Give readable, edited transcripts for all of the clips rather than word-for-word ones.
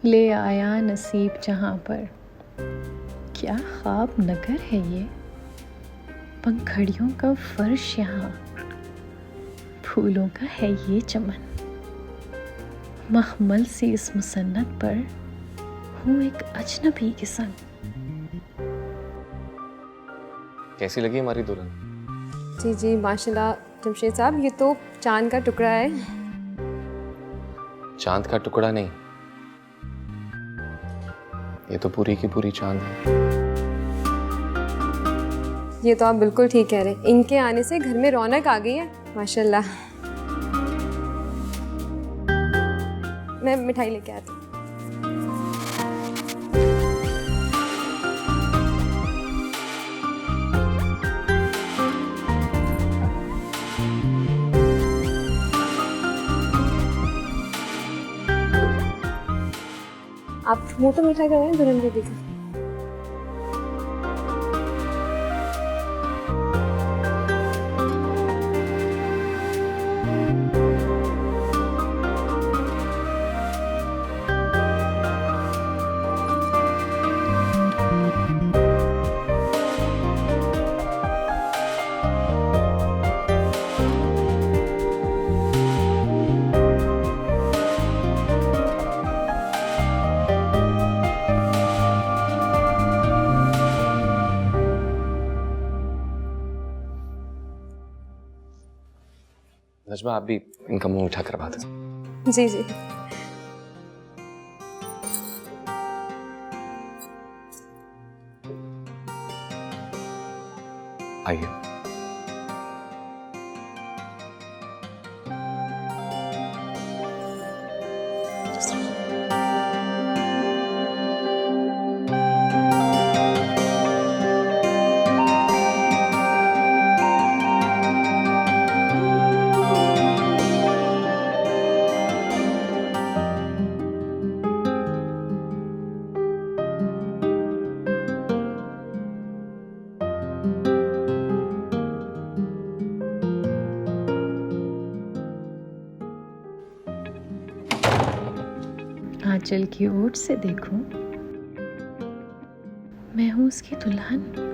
ले आया नसीब जहाँ पर। क्या ख्वाब नगर है ये, पंखड़ियों का फर्श यहाँ, फूलों का है ये चमन। मखमल सी इस मुसन्नत पर हूँ एक अजनबी के संग। कैसी लगी हमारी दुल्हन? जी जी माशाल्लाह जमशेद साहब, ये तो चांद का टुकड़ा है। चांद का टुकड़ा नहीं, ये तो पूरी की पूरी चांद है। ये तो आप बिल्कुल ठीक कह रहे हैं, इनके आने से घर में रौनक आ गई है माशाल्लाह। मैं मिठाई लेके आती हूँ। आप मुंह तो मीठा कर रहे हैं दुल्हन बेबी का। नजमा, आप भी इनका मुंह मीठा करवा दो। जी जी। आइए। आंचल की ओट से देखूं, मैं हूं उसकी दुल्हन।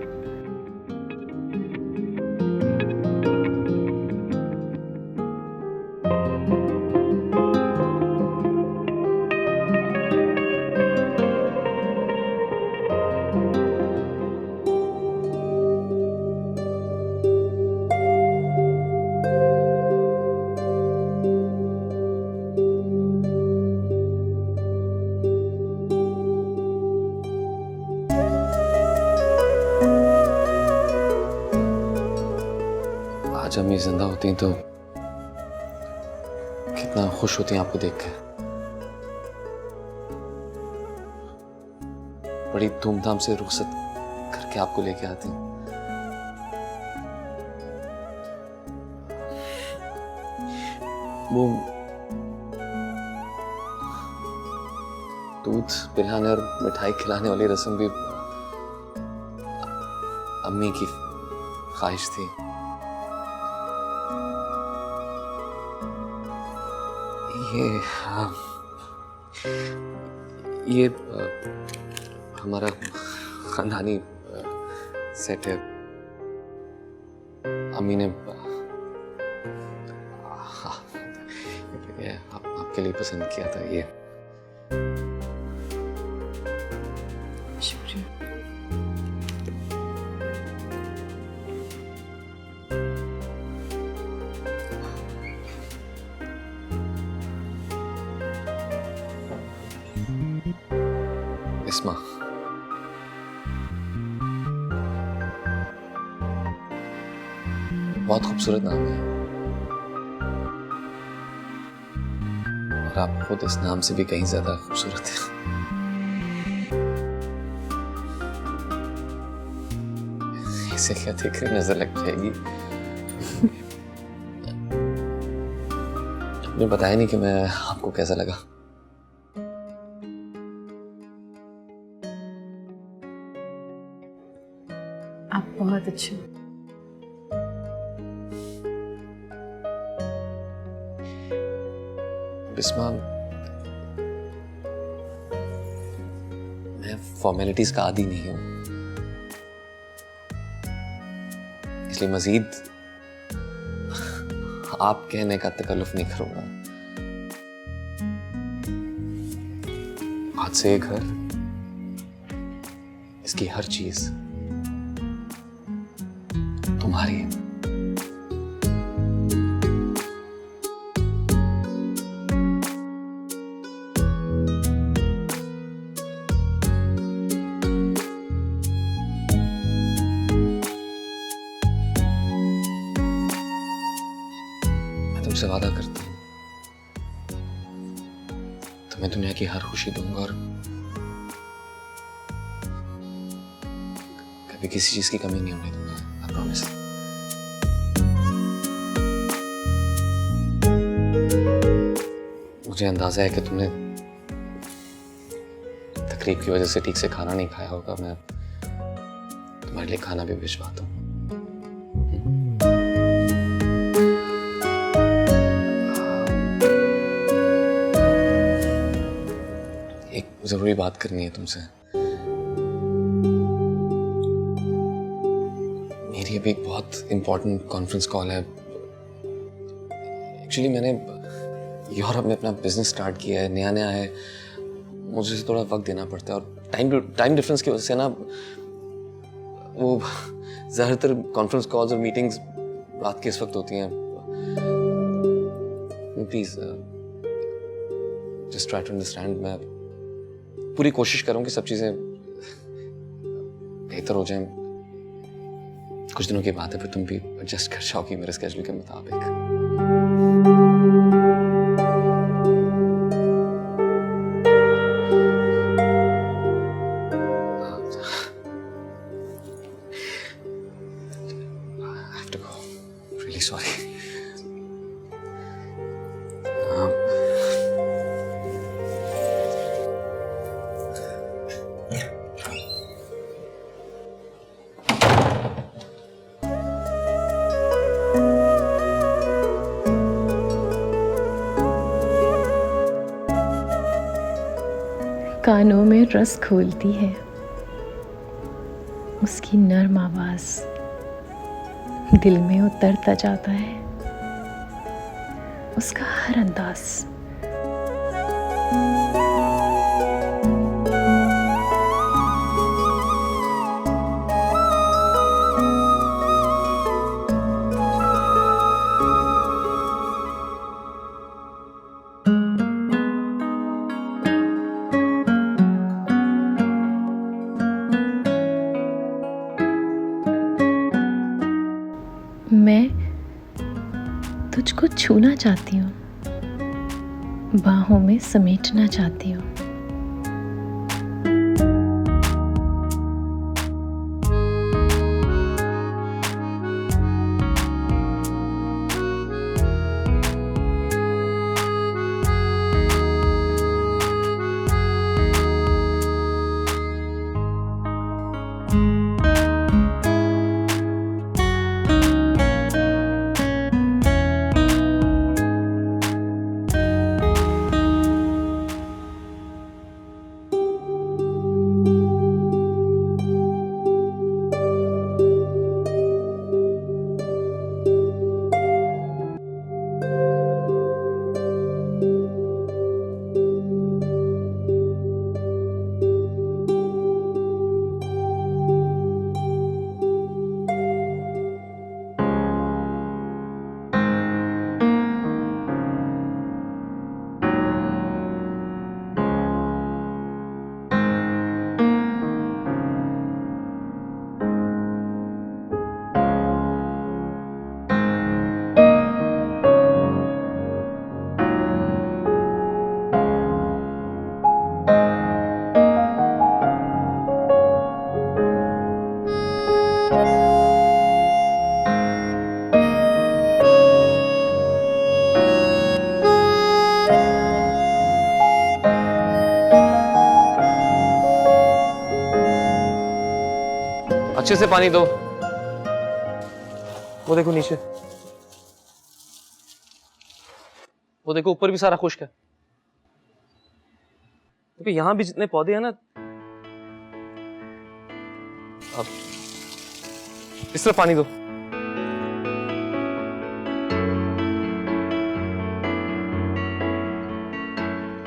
आज अम्मी जिंदा होती तो कितना खुश होती आपको देखकर। बड़ी धूमधाम से रुखसत करके आपको लेके आती। वो दूध पिलाने और मिठाई खिलाने वाली रस्म भी अम्मी की ख्वाहिश थी। ये हमारा खानदानी सेट है। अम्मी ने आपके लिए पसंद किया था ये। शुक्रिया। इस्मा, बहुत खूबसूरत नाम है और आप खुद इस नाम से भी कहीं ज्यादा खूबसूरत है। इसे क्या देखकर नजर लग जाएगी। आपने बताया नहीं कि मैं आपको कैसा लगा। आप बहुत अच्छे हो। बिस्मा, फॉर्मेलिटीज का आदी नहीं हूं, इसलिए मजीद आप कहने का तकल्लुफ नहीं करूंगा। आज से ये घर, इसकी हर चीज तुम्हारी है। मैं तुमसे वादा करता हूं, तुम्हें दुनिया की हर खुशी दूंगा और कभी किसी चीज की कमी नहीं होने दूंगा। I promise. मुझे अंदाजा है कि तुमने तकलीफ की वजह से ठीक से खाना नहीं खाया होगा। मैं तुम्हारे लिए खाना भी भिजवाता हूँ। एक जरूरी बात करनी है तुमसे। मेरी अभी एक बहुत इंपॉर्टेंट कॉन्फ्रेंस कॉल है। एक्चुअली मैंने यूरोप में अपना बिजनेस स्टार्ट किया है, नया नया है, मुझे से थोड़ा वक्त देना पड़ता है और टाइम डिफरेंस की वजह से ना वो ज़्यादातर कॉन्फ्रेंस कॉल्स और मीटिंग्स रात के इस वक्त होती हैं। Please just try to understand. मैं पूरी कोशिश करूँ कि सब चीज़ें बेहतर हो जाएं। कुछ दिनों की बात है, फिर तुम भी एडजस्ट कर जाओगी मेरे स्केड्यूल के मुताबिक। Sorry. कानों में रस खोलती है उसकी नर्म आवाज, दिल में उतरता जाता है उसका हर अंदाज। मैं तुझको छूना चाहती हूँ, बाहों में समेटना चाहती हूँ। अच्छे से पानी दो। वो देखो नीचे, वो देखो ऊपर भी सारा खुश्क है। क्योंकि यहां भी जितने पौधे हैं ना, अब इस तरफ पानी दो।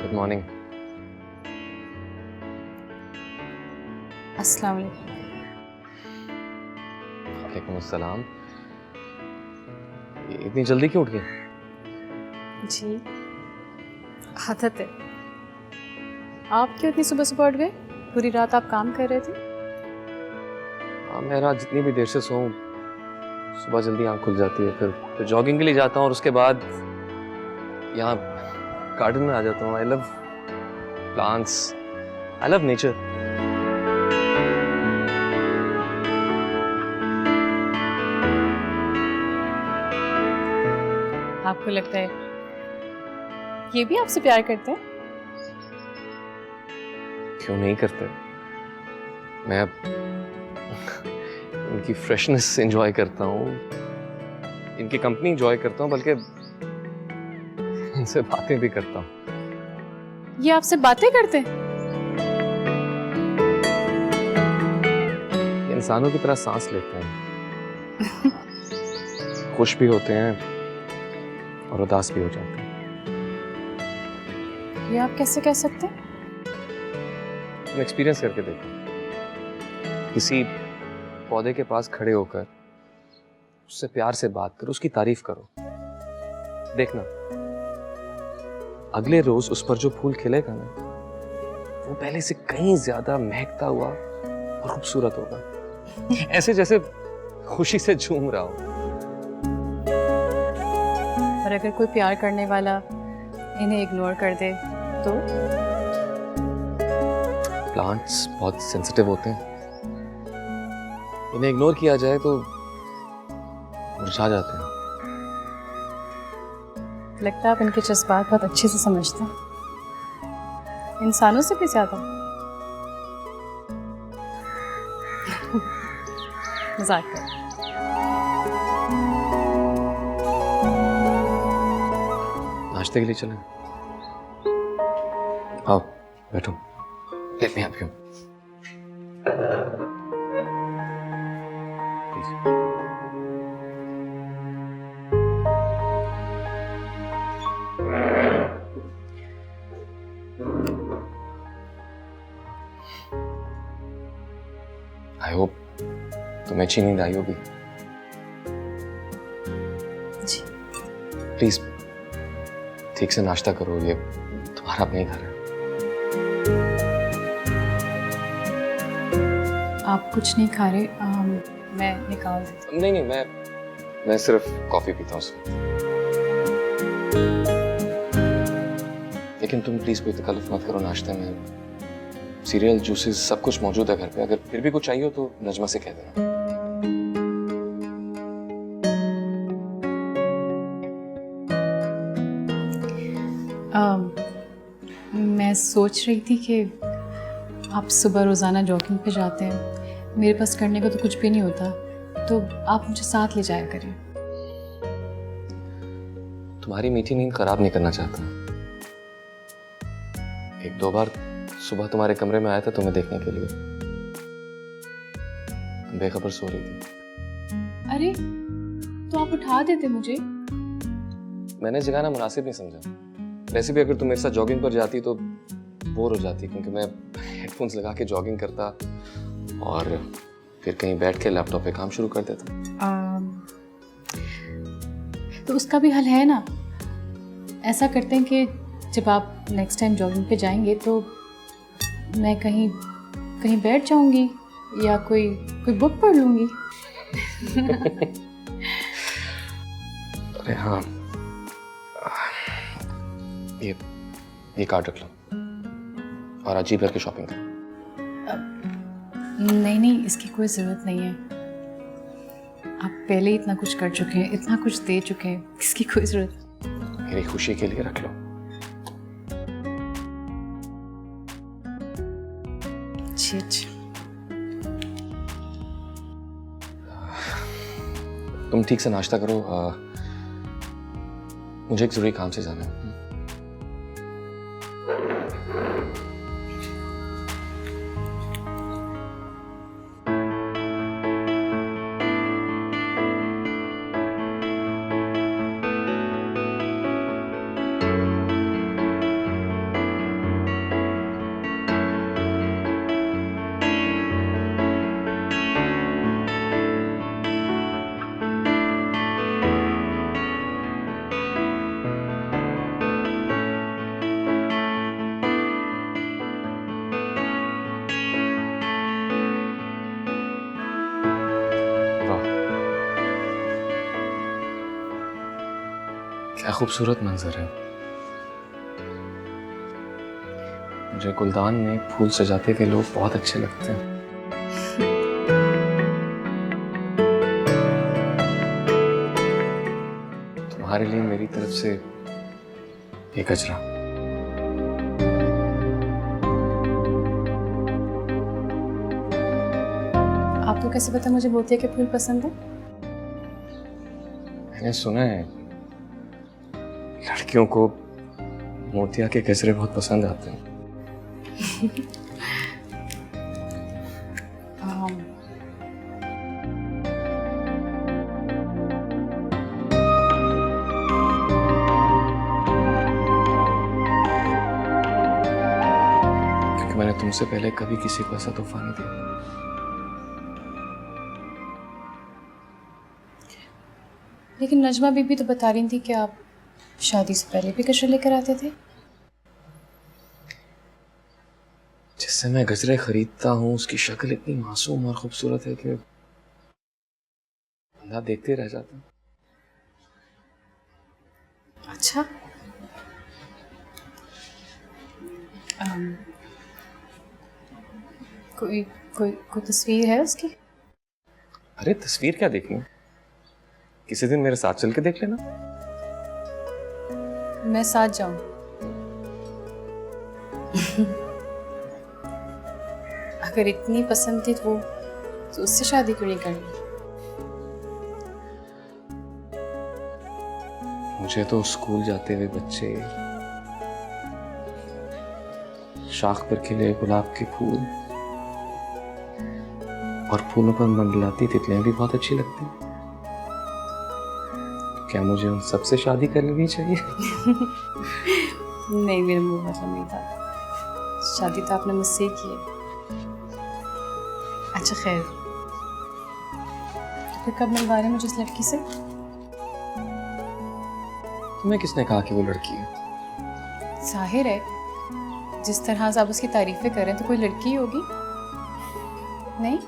Good morning. अस्सलाम वालेकुम। वालेकुम अस्सलाम। इतनी जल्दी क्यों उठ गई? जी आदत है। आप क्यों इतनी सुबह सुबह उठ गए? पूरी रात आप काम कर रहे थे? हाँ, मैं रात जितनी भी देर से सोऊं सुबह जल्दी आँख खुल जाती है। फिर जॉगिंग के लिए जाता हूँ और उसके बाद यहाँ गार्डन में आ जाता हूँ। I love plants, I love nature. आपको लगता है ये भी आपसे प्यार करते हैं? क्यों नहीं करते? मैं इनकी फ्रेशनेस एंजॉय करता हूँ, इनकी कंपनी एंजॉय करता हूँ, बल्कि इनसे बातें भी करता हूँ। ये आपसे बातें करते हैं? ये इंसानों की तरह सांस लेते हैं, खुश भी होते हैं और उदास भी हो जाते हैं। ये आप कैसे कह सकते हैं? तुम एक्सपीरियंस करके देखो। किसी पौधे के पास खड़े होकर उससे प्यार से बात करो, उसकी तारीफ करो। देखना अगले रोज उस पर जो फूल खिलेगा ना, वो पहले से कहीं ज्यादा महकता हुआ और खूबसूरत होगा, ऐसे जैसे खुशी से झूम रहा हो। और अगर कोई प्यार करने वाला इन्हें इग्नोर कर दे तो? प्लांट्स बहुत सेंसिटिव होते हैं, इन्हें इग्नोर किया जाए तो मुरझा जाते हैं। लगता है आप इनके जज्बात बहुत अच्छे से समझते हैं, इंसानों से भी ज्यादा। मजाक कर। नाश्ते के लिए चलें? आओ बैठो। Let me help you. I hope तुम्हें अच्छी नींद आई होगी। जी। प्लीज ठीक से नाश्ता करो, ये तुम्हारा अपना ही घर है। आप कुछ नहीं खा रहे? मैं निकाल देती हूँ। नहीं, मैं सिर्फ कॉफी पीता हूँ। लेकिन तुम प्लीज कोई तकल्लुफ मत करो नाश्ते में। सीरियल, जूसेस सब कुछ मौजूद है घर पे। अगर फिर भी कुछ चाहिए हो तो नजमा से कह देना। मैं सोच रही थी कि आप सुबह रोज़ाना जॉगिंग पे जाते हैं, मेरे पास करने को तो कुछ भी नहीं होता, तो आप मुझे साथ ले जाया करें। तुम्हारी मीठी नींद खराब नहीं करना चाहता। एक दो बार सुबह तुम्हारे कमरे में आया था तुम्हें देखने के लिए, तुम बेखबर सो रही थी। अरे तो आप उठा देते मुझे। मैंने जगाना मुनासिब नहीं समझा। वैसे भी अगर तुम मेरे साथ जॉगिंग पर जाती तो बोर हो जाती, क्योंकि मैं हेडफोन्स लगा के जॉगिंग करता और फिर कहीं बैठ के लैपटॉप पे काम शुरू कर देता। तो उसका भी हल है ना। ऐसा करते हैं कि जब आप नेक्स्ट टाइम जॉगिंग पे जाएंगे तो मैं कहीं बैठ जाऊंगी या कोई बुक पढ़ लूंगी। अरे हाँ, ये कार्ड रख लो और अजीब करके शॉपिंग करो। नहीं, इसकी कोई ज़रूरत नहीं है। आप पहले ही इतना कुछ कर चुके हैं, इतना कुछ दे चुके हैं, इसकी कोई ज़रूरत। मेरी खुशी के लिए रख लो। अच्छा। तुम ठीक से नाश्ता करो। मुझे एक जरूरी काम से जाना है। क्या खूबसूरत मंजर है। मुझे गुलदान में फूल सजाते हुए लोग बहुत अच्छे लगते हैं। तुम्हारे लिए मेरी तरफ से एक गजरा। आपको कैसे पता मुझे मोतिया के फूल पसंद है? मैंने सुना है लड़कियों को मोतिया के गजरे बहुत पसंद आते हैं। क्योंकि मैंने तुमसे पहले कभी किसी को ऐसा तोहफा नहीं दिया। लेकिन नजमा बीबी तो बता रही थी कि आप शादी से पहले भी गजरे लेकर आते थे। जिससे मैं गजरे खरीदता हूँ उसकी शक्ल इतनी मासूम और खूबसूरत है कि बंदा देखते रह जाता है। अच्छा। कोई कोई कोई तस्वीर है उसकी? अरे तस्वीर क्या देखनी, किसी दिन मेरे साथ चल के देख लेना। मैं साथ जाऊं? अगर इतनी पसंद थी तो उससे शादी क्यों नहीं करनी? मुझे तो स्कूल जाते हुए बच्चे, शाख पर खिले गुलाब के फूल और फूलों पर मंडलाती तितलियां भी बहुत अच्छी लगती। क्या मुझे उन सबसे शादी कर लेनी चाहिए? नहीं, मेरा मुंह मतलब नहीं था। शादी तो आपने मुझसे की है। अच्छा खैर, तो कब मिलवा रहे मुझे इस लड़की से? तुम्हें किसने कहा कि वो लड़की है? जाहिर है, जिस तरह से आप उसकी तारीफें कर रहे हैं तो कोई लड़की ही होगी। नहीं?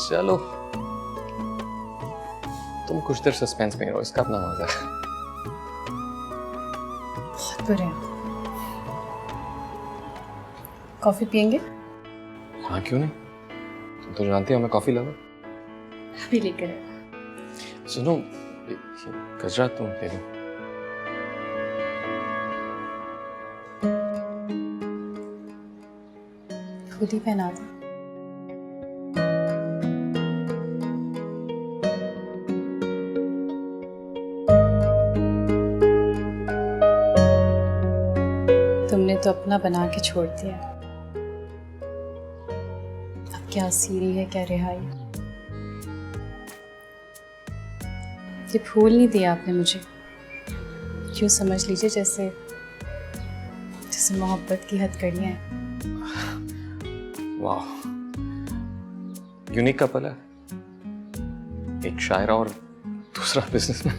चलो तुम कुछ देर सस्पेंस में रहो, इसका अपना मजा है। बहुत बुरे हैं। कॉफी पियेंगे? हाँ क्यों नहीं, तुम तो जानती हो मैं कॉफी लवर। अभी लेकर आए। सुनो, ये गजरा तुम ले लो। खुद ही पहना दो। तुमने तो अपना बना के छोड़ दिया। अब क्या सीरी है, क्या रिहाई। ये फूल नहीं दिया आपने मुझे, क्यों समझ लीजिए जैसे जैसे मोहब्बत की हथकड़ियां हैं। वाह, यूनिक कपल है, एक शायरा और दूसरा बिजनेसमैन।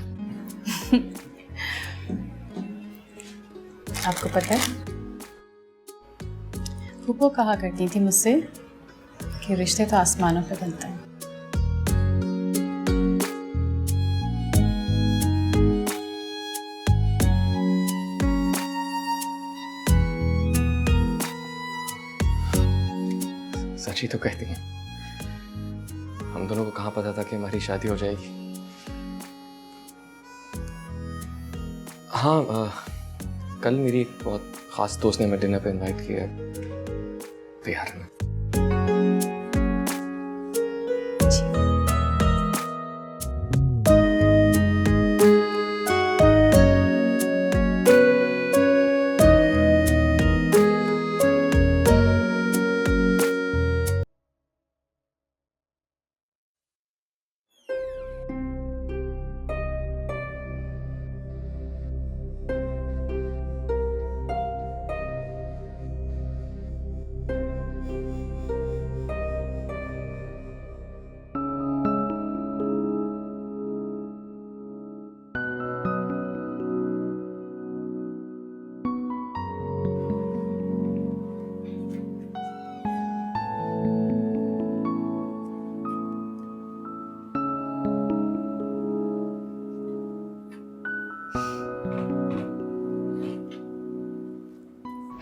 आपको पता है, फूफो कहा करती थी मुझसे कि रिश्ते तो आसमानों पे बनते हैं। सच ही तो कहती हैं। हम दोनों को कहाँ पता था कि हमारी शादी हो जाएगी। हाँ, कल मेरी एक बहुत खास दोस्त ने मैं डिनर पे इनवाइट किया है बिहार में।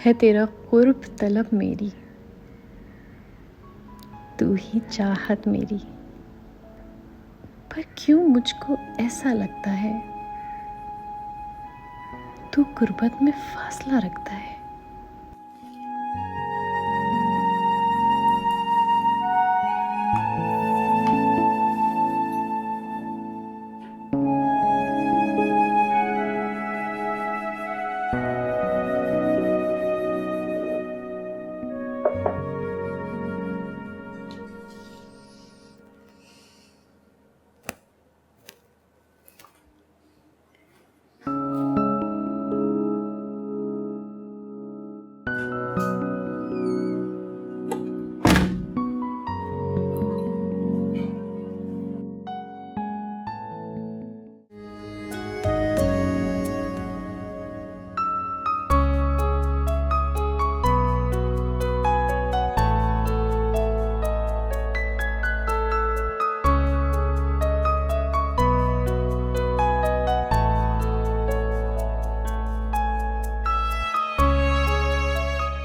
है तेरा कुर्ब तलब मेरी, तू ही चाहत मेरी। पर क्यों मुझको ऐसा लगता है तू गुर्बत में फासला रखता है।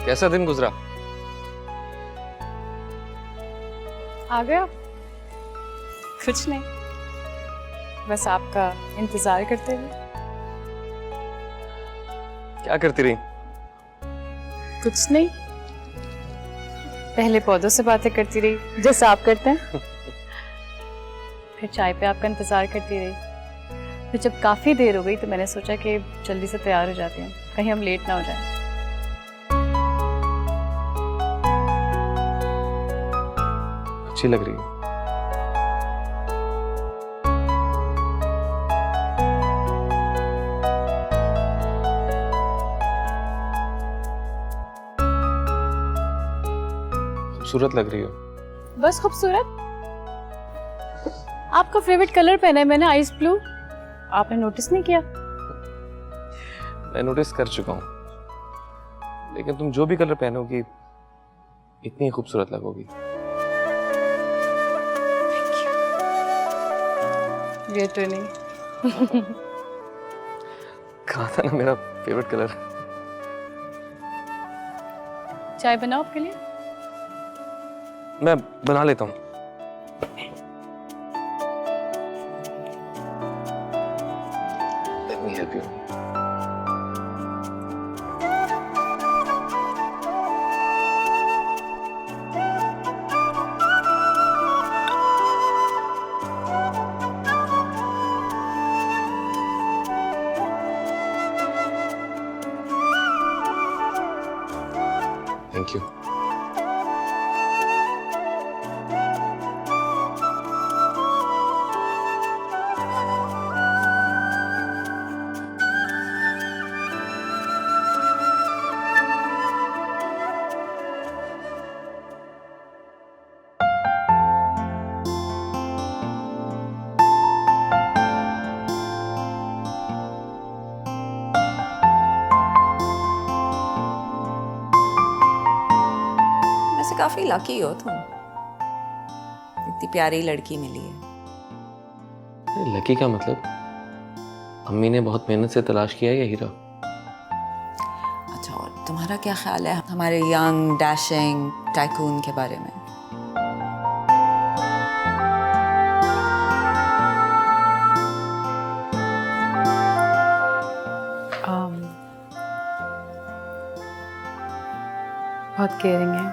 कैसा दिन गुजरा? आ गया? कुछ नहीं, बस आपका इंतजार करते हुए। क्या करती रही? कुछ नहीं, पहले पौधों से बातें करती रही जैसा आप करते हैं। फिर चाय पे आपका इंतजार करती रही। फिर जब काफी देर हो गई तो मैंने सोचा कि जल्दी से तैयार हो जाते हैं, कहीं हम लेट ना हो जाए। अच्छी लग रही है। खूबसूरत लग रही हो। बस खूबसूरत? आपका फेवरेट कलर पहना है मैंने, आइस ब्लू। आपने नोटिस नहीं किया? मैं नोटिस कर चुका हूं, लेकिन तुम जो भी कलर पहनोगी इतनी खूबसूरत लगोगी। ये तो नहीं। कहा था ना मेरा फेवरेट कलर। चाय बनाओ आपके लिए? मैं बना लेता हूँ। Let me help you. Thank you. वैसे काफी लकी हो तुम, इतनी प्यारी लड़की मिली है। लकी का मतलब? अम्मी ने बहुत मेहनत से तलाश किया है ये हीरा। अच्छा, और तुम्हारा क्या ख्याल है हमारे यंग डैशिंग टाइकून के बारे में? बहुत केयरिंग है।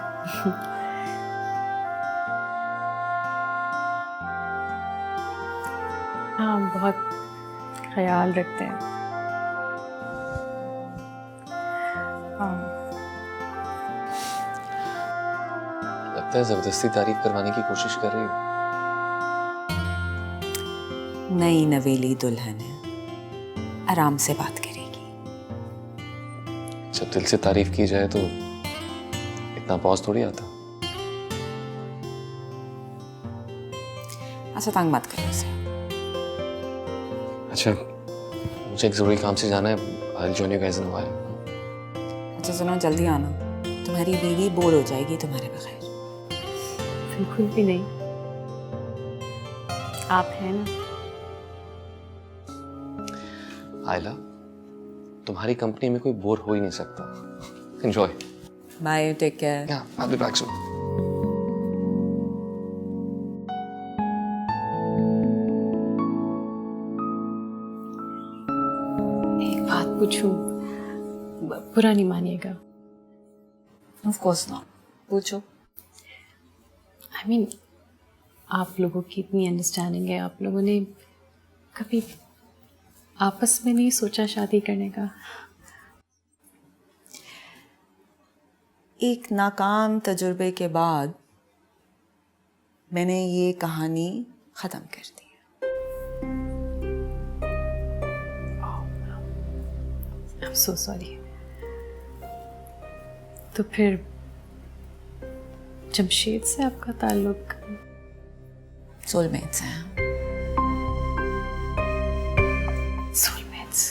हाँ, बहुत ख्याल रखते हैं। लगता है जबरदस्ती तारीफ करवाने की कोशिश कर रही हो। नई नवेली दुल्हन है, आराम से बात करेगी। जब दिल से तारीफ की जाए तो इतना पॉज थोड़ी आता। अच्छा, तंग मत करो उसे। अच्छा, मुझे एक जरूरी काम से जाना है। I'll join you guys in a while. अच्छा सुनो, जल्दी आना, तुम्हारी बीवी बोर हो जाएगी तुम्हारे बगैर। बिल्कुल भी नहीं, आप हैं ना। आयला, तुम्हारी कंपनी में कोई बोर हो ही नहीं सकता। Enjoy. Bye, take care. Yeah, I'll be back soon. एक बात पूछूं, बुरा नहीं मानिएगा। Of course not. पूछो। I mean, आप लोगों की इतनी अंडरस्टैंडिंग है, आप लोगों ने कभी आपस में नहीं सोचा शादी करने का? एक नाकाम तजुर्बे के बाद मैंने ये कहानी ख़त्म कर दी है। I'm so sorry. तो फिर जमशेद से आपका ताल्लुक? सोलमेट्स हैं। सोलमेट्स?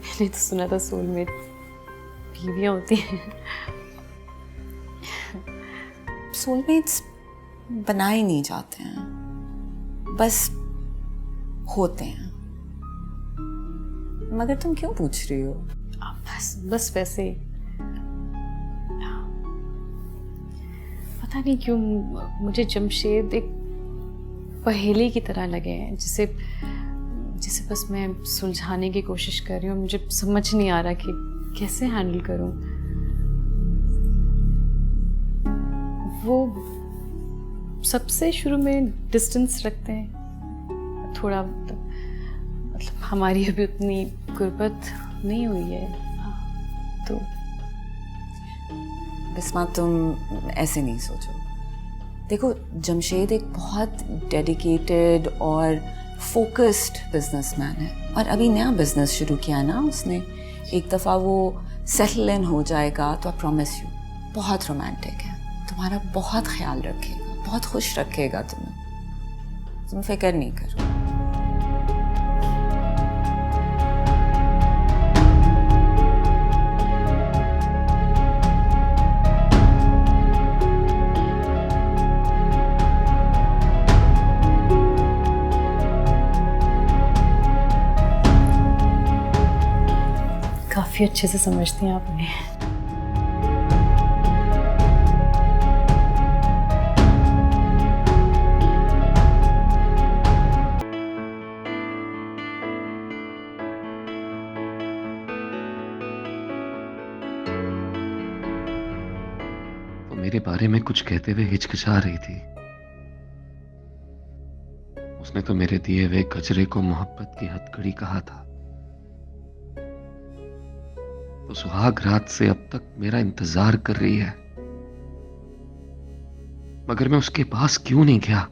मैंने तो सुना था सोलमेट बीवियां होती हैं। सोलमेट्स बनाए नहीं जाते हैं, बस होते हैं। मगर तुम क्यों पूछ रही हो? बस वैसे पता नहीं क्यों मुझे जमशेद एक पहेली की तरह लगे हैं, जिसे बस मैं सुलझाने की कोशिश कर रही हूँ। मुझे समझ नहीं आ रहा कि कैसे हैंडल करूँ। वो सबसे शुरू में डिस्टेंस रखते हैं, थोड़ा मतलब हमारी अभी उतनी गुर्बत नहीं हुई है, तो बिस्मा तुम ऐसे नहीं सोचो। देखो, जमशेद एक बहुत डेडिकेटेड और फोकस्ड बिजनेसमैन है, और अभी नया बिजनेस शुरू किया ना उसने। एक दफ़ा वो सेटल इन हो जाएगा तो आई प्रॉमिस यू बहुत रोमांटिक है, तुम्हारा बहुत ख्याल रखेगा, बहुत खुश रखेगा तुम्हें। तुम फिक्र नहीं करो। काफ़ी अच्छे से समझती हैं आपने। वो मेरे बारे में कुछ कहते हुए हिचकिचा रही थी। उसने तो मेरे दिए हुए गजरे को मोहब्बत की हथकड़ी कहा था। तो सुहाग रात से अब तक मेरा इंतजार कर रही है, मगर मैं उसके पास क्यों नहीं गया?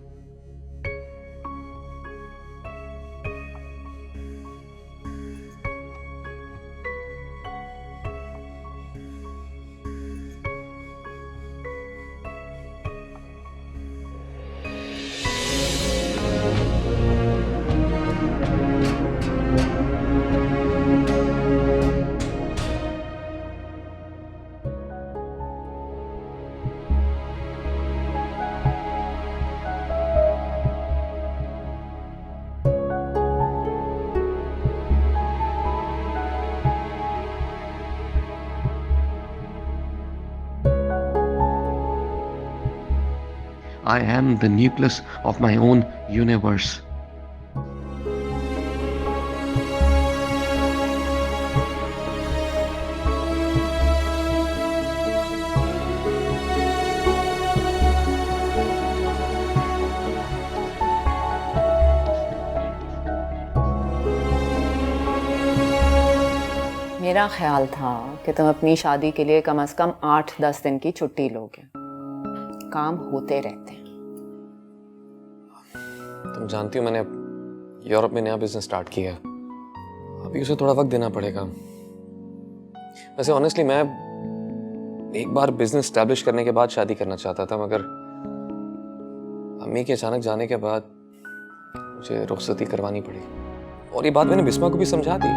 I am the nucleus of my own universe. मेरा ख्याल था कि तुम अपनी शादी के लिए कम से कम 8-10 दिन की छुट्टी लोगे। काम होते रहते हैं। तुम जानती हो मैंने यूरोप में नया बिजनेस स्टार्ट किया है, अभी उसे थोड़ा वक्त देना पड़ेगा। वैसे ऑनेस्टली मैं एक बार बिजनेस स्टैब्लिश करने के बाद शादी करना चाहता था, मगर अम्मी के अचानक जाने के बाद मुझे रुखसती करवानी पड़ी, और ये बात मैंने बिस्मा को भी समझा दी।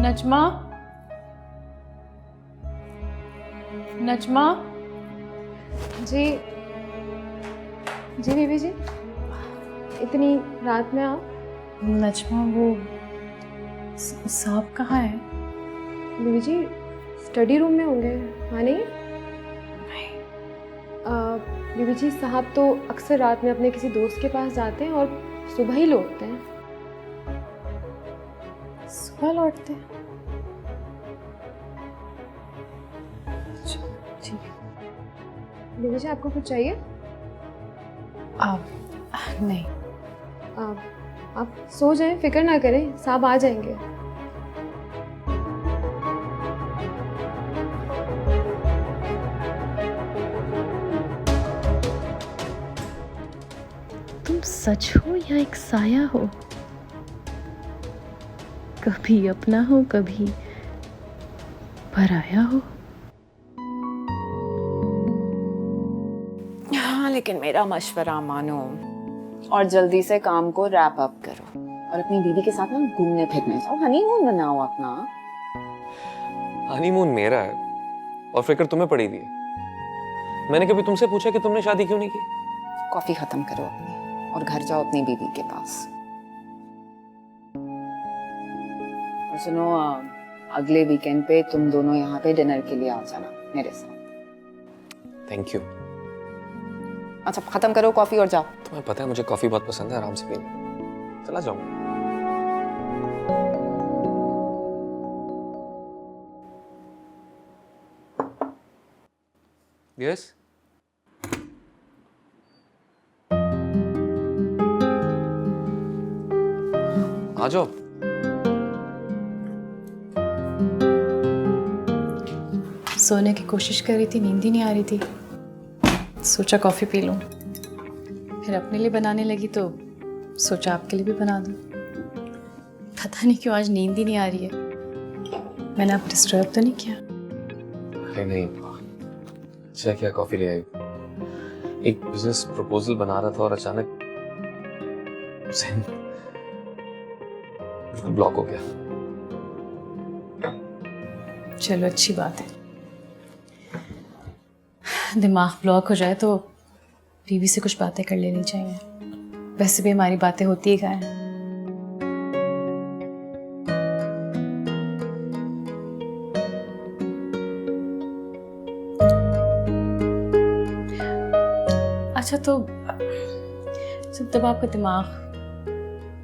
नजमा, नजमा। जी जी बीबी जी, इतनी रात में आप? नजमा, वो साहब कहाँ है? बीबी जी स्टडी रूम में होंगे, हाँ नहीं? बीबी जी साहब तो अक्सर रात में अपने किसी दोस्त के पास जाते हैं और सुबह ही लौटते हैं। सुबह लौटते हैं? ठीक है। बीबी जी आपको कुछ चाहिए? नहीं। आप सो जाएं, फिक्र ना करें, साहब आ जाएंगे। तुम सच हो या एक साया हो, कभी अपना हो कभी पराया हो। हाँ, लेकिन मेरा मशवरा मानो और जल्दी से काम को रैप अप करो और अपनी बीवी के साथ ना घूमने फिरने जाओ, हनीमून मनाओ अपना। हनीमून मेरा है और फिक्र तुम्हें पड़ी हुई है। मैंने कभी तुमसे पूछा कि तुमने शादी क्यों नहीं की? कॉफी खत्म करो अपनी और घर जाओ अपनी बीवी के पास। और सुनो, अगले वीकेंड पे तुम दोनों यहाँ पे डिनर के लिए आ जाना मेरे साथ। Thank you. अच्छा, खत्म करो कॉफी और जाओ। तुम्हें पता है मुझे कॉफी बहुत पसंद है, आराम से पीना। चला जाऊँ? यस। आ जाओ। सोने की कोशिश कर रही थी, नींद ही नहीं आ रही थी। सोचा कॉफ़ी पी लूं, फिर अपने लिए बनाने लगी तो सोचा आपके लिए भी बना दूं। पता नहीं क्यों आज नींद ही नहीं आ रही है। मैंने आपको डिस्टर्ब तो नहीं किया? अरे नहीं, अच्छा क्या कॉफी ले आई। एक बिजनेस प्रपोजल बना रहा था और अचानक ब्लॉक हो गया। चलो अच्छी बात है। दिमाग ब्लॉक हो जाए तो बीवी से कुछ बातें कर लेनी चाहिए। वैसे भी हमारी बातें होती ही हैं। अच्छा, तो जब आपका दिमाग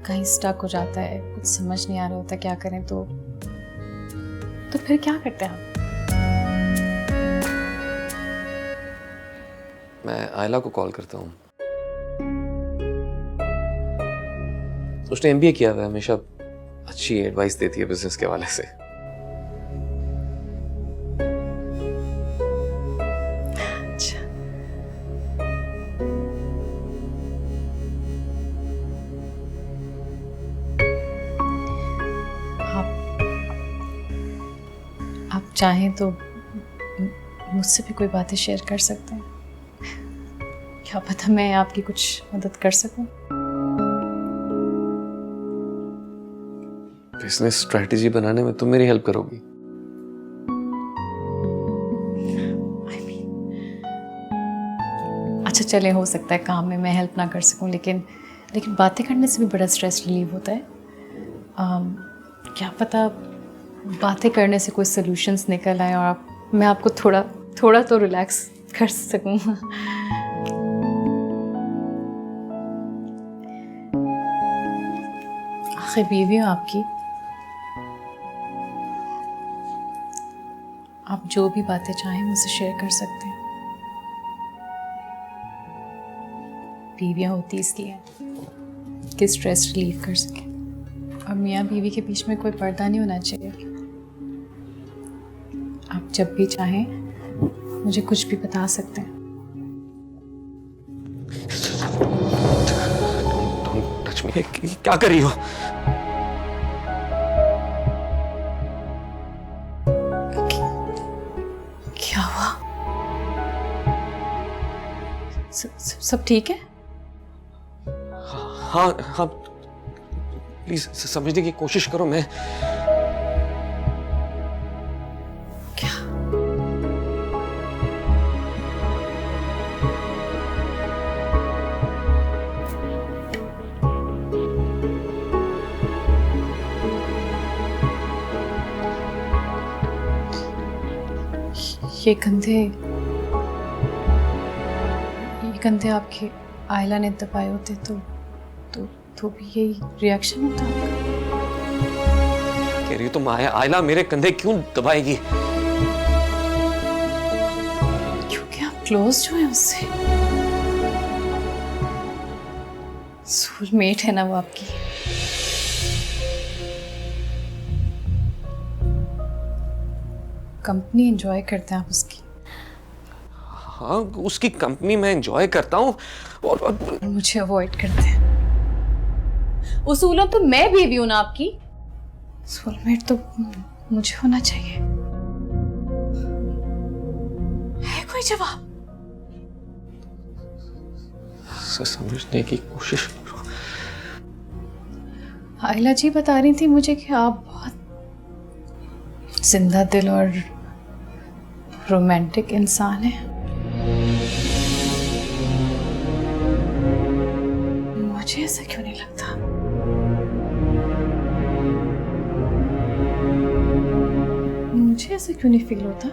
कहीं स्टक हो जाता है, कुछ समझ नहीं आ रहा होता क्या करें, तो फिर क्या करते हैं आप? मैं आयला को कॉल करता हूँ। उसने एमबीए किया हुआ है, हमेशा अच्छी एडवाइस देती है बिजनेस के हवाले से। अच्छा, आप चाहें तो मुझसे भी कोई बातें शेयर कर सकते हैं। क्या पता मैं आपकी कुछ मदद कर सकूं। बिजनेस स्ट्रेटेजी बनाने में तुम मेरी हेल्प करोगी? अच्छा चले, हो सकता है काम में मैं हेल्प ना कर सकूं, लेकिन बातें करने से भी बड़ा स्ट्रेस रिलीव होता है। क्या पता बातें करने से कोई सॉल्यूशंस निकल आए और मैं आपको थोड़ा तो रिलैक्स कर सकूं। आखिर बीवी हूँ आपकी, आप जो भी बातें चाहें मुझसे शेयर कर सकते हैं। बीवियाँ होती इसलिए कि स्ट्रेस रिलीव कर सके, और मियाँ बीवी के बीच में कोई पर्दा नहीं होना चाहिए। आप जब भी चाहें मुझे कुछ भी बता सकते हैं। Don't touch me। क्या कर रही हो? क्या हुआ? सब ठीक है? हाँ हाँ, प्लीज समझने की कोशिश करो। ये कंधे आपके आयला ने दबाए होते तो भी यही रिएक्शन होता आपका? कह रही हो तुम आयला मेरे कंधे क्यों दबाएगी? क्योंकि आप क्लोज जो है उससे, सोलमेट है ना वो आपकी। कंपनी एंजॉय करते हैं आप उसकी, हाँ उसकी कंपनी में एंजॉय करता हूँ और मुझे अवॉइड करते हैं। उसूलन तो मैं बेबी हूं ना आपकी। सोलमेट तो मुझे होना चाहिए। है कोई जवाब? समझने की कोशिश करो। आयला जी बता रही थी मुझे कि आप बहुत जिंदा दिल और रोमांटिक इंसान हैं। मुझे ऐसा क्यों नहीं लगता? मुझे ऐसा क्यों नहीं फील होता?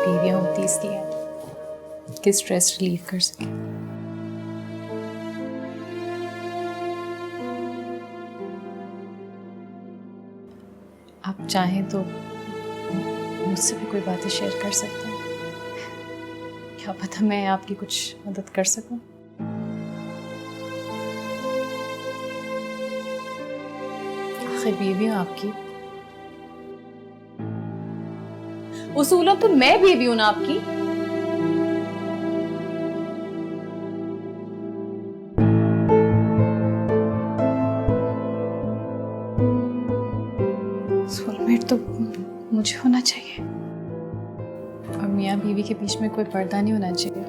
बीवियां होती इसलिए कि स्ट्रेस रिलीव कर सके। आप चाहें तो मुझसे भी कोई बातें शेयर कर सकते हैं। क्या पता मैं आपकी कुछ मदद कर सकूं। आखिर बीवी हूं आपकी। उसूलन तो मैं बेबी हूं ना आपकी। सोलमेट तो मुझे होना चाहिए और मियाँ बीवी के बीच में कोई पर्दा नहीं होना चाहिए।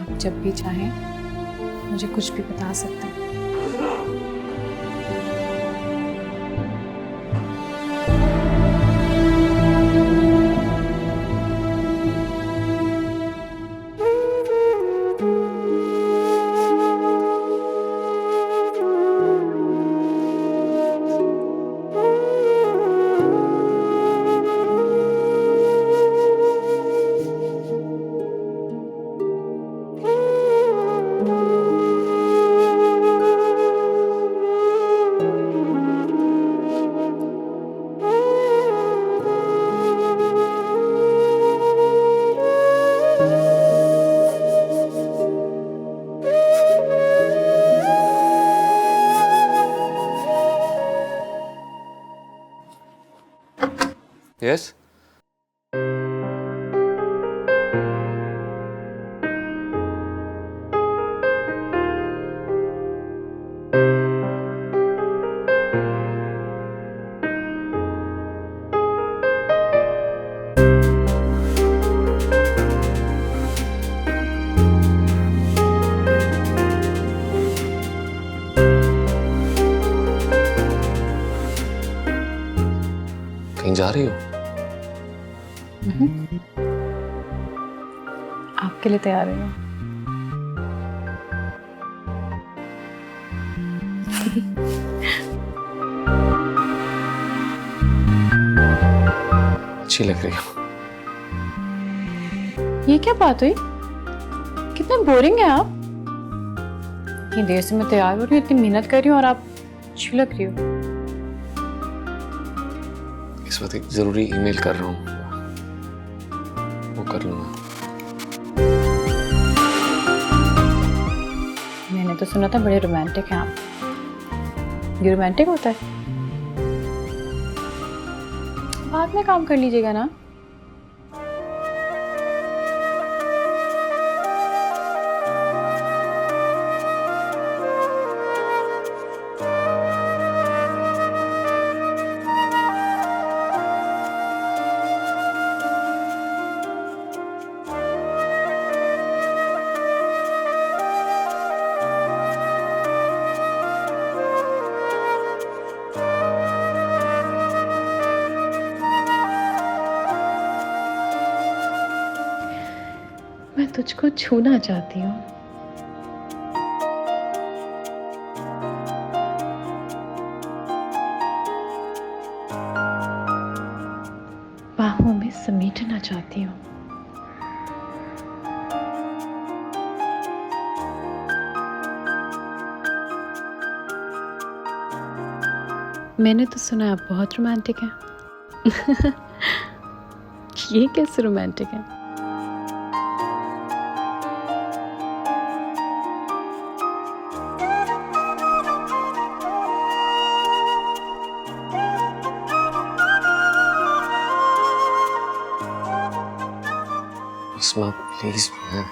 आप जब भी चाहें मुझे कुछ भी बता सकते हैं। यस कहीं जा रही हो? आपके लिए तैयार है। अच्छी लग रही हो। ये क्या बात हुई? कितने बोरिंग हैं आप। इतनी देर से मैं तैयार हो रही हूँ, इतनी मेहनत कर रही हूँ और आप अच्छी लग रही हो। इस वक्त एक जरूरी ईमेल कर रहा हूँ, वो कर लूंगा। मैंने तो सुना था बड़े रोमांटिक हैं आप। ये रोमांटिक होता है? बाद में काम कर लीजिएगा ना। मैं तुझको छूना चाहती हूँ। बाहों में समेटना चाहती हूँ। मैंने तो सुना आप बहुत रोमांटिक हैं। ये कैसे रोमांटिक है? अस्मा प्लीज मैं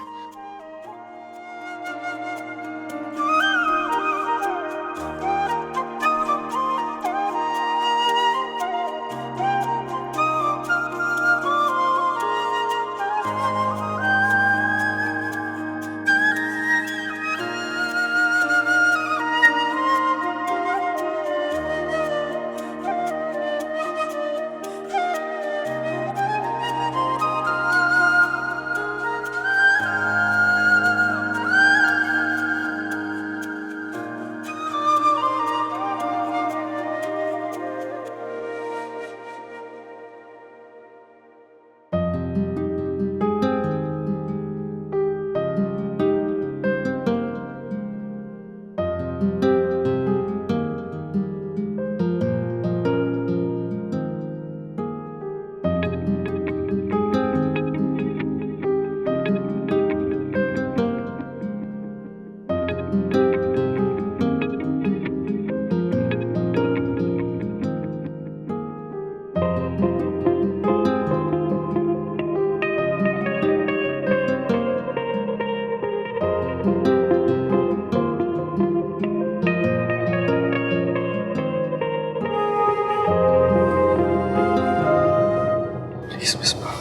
प्लीज अस्मा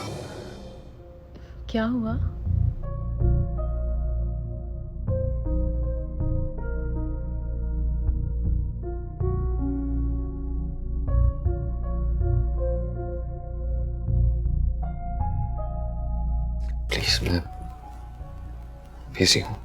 क्या हुआ? प्लीज मैं बिजी हूँ।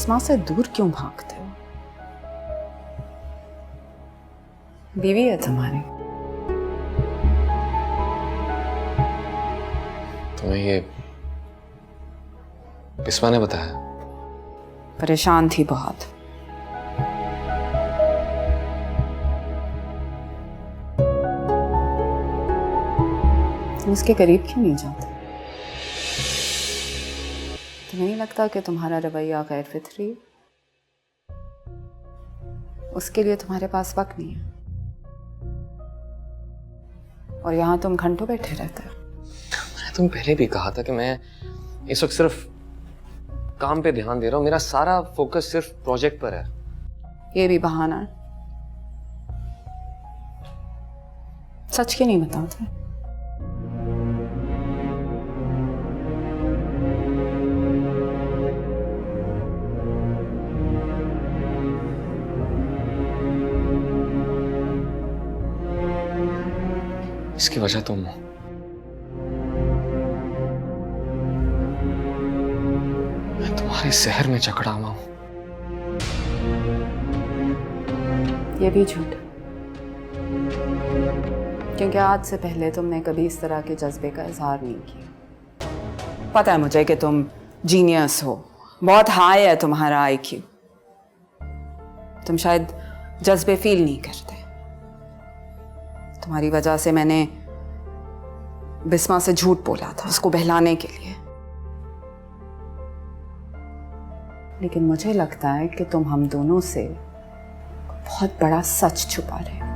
बिस्मा से दूर क्यों भागते हो? बीवी है तुम्हारी। तुम्हें ये बिस्मा ने बताया? परेशान थी बहुत। तुम उसके करीब क्यों नहीं जाते? तुम्हें नहीं लगता कि तुम्हारा रवैया गैर फितरी है? उसके लिए तुम्हारे पास वक्त नहीं है और यहाँ तुम घंटों बैठे रहते हो। मैंने तुम्हें पहले भी कहा था कि मैं इस वक्त सिर्फ काम पे ध्यान दे रहा हूँ। मेरा सारा फोकस सिर्फ प्रोजेक्ट पर है। ये भी बहाना है। सच क्यों नहीं बताते? इसकी वजह तुम हो। मैं तुम्हारे शहर में जकड़ा हुआ हूं। ये भी झूठ, क्योंकि आज से पहले तुमने कभी इस तरह के जज्बे का इजहार नहीं किया। पता है मुझे कि तुम जीनियस हो, बहुत हाई है तुम्हारा आईक्यू। तुम शायद जज्बे फील नहीं करते। तुम्हारी वजह से मैंने बिस्मा से झूठ बोला था, उसको बहलाने के लिए। लेकिन मुझे लगता है कि तुम हम दोनों से बहुत बड़ा सच छुपा रहे हो।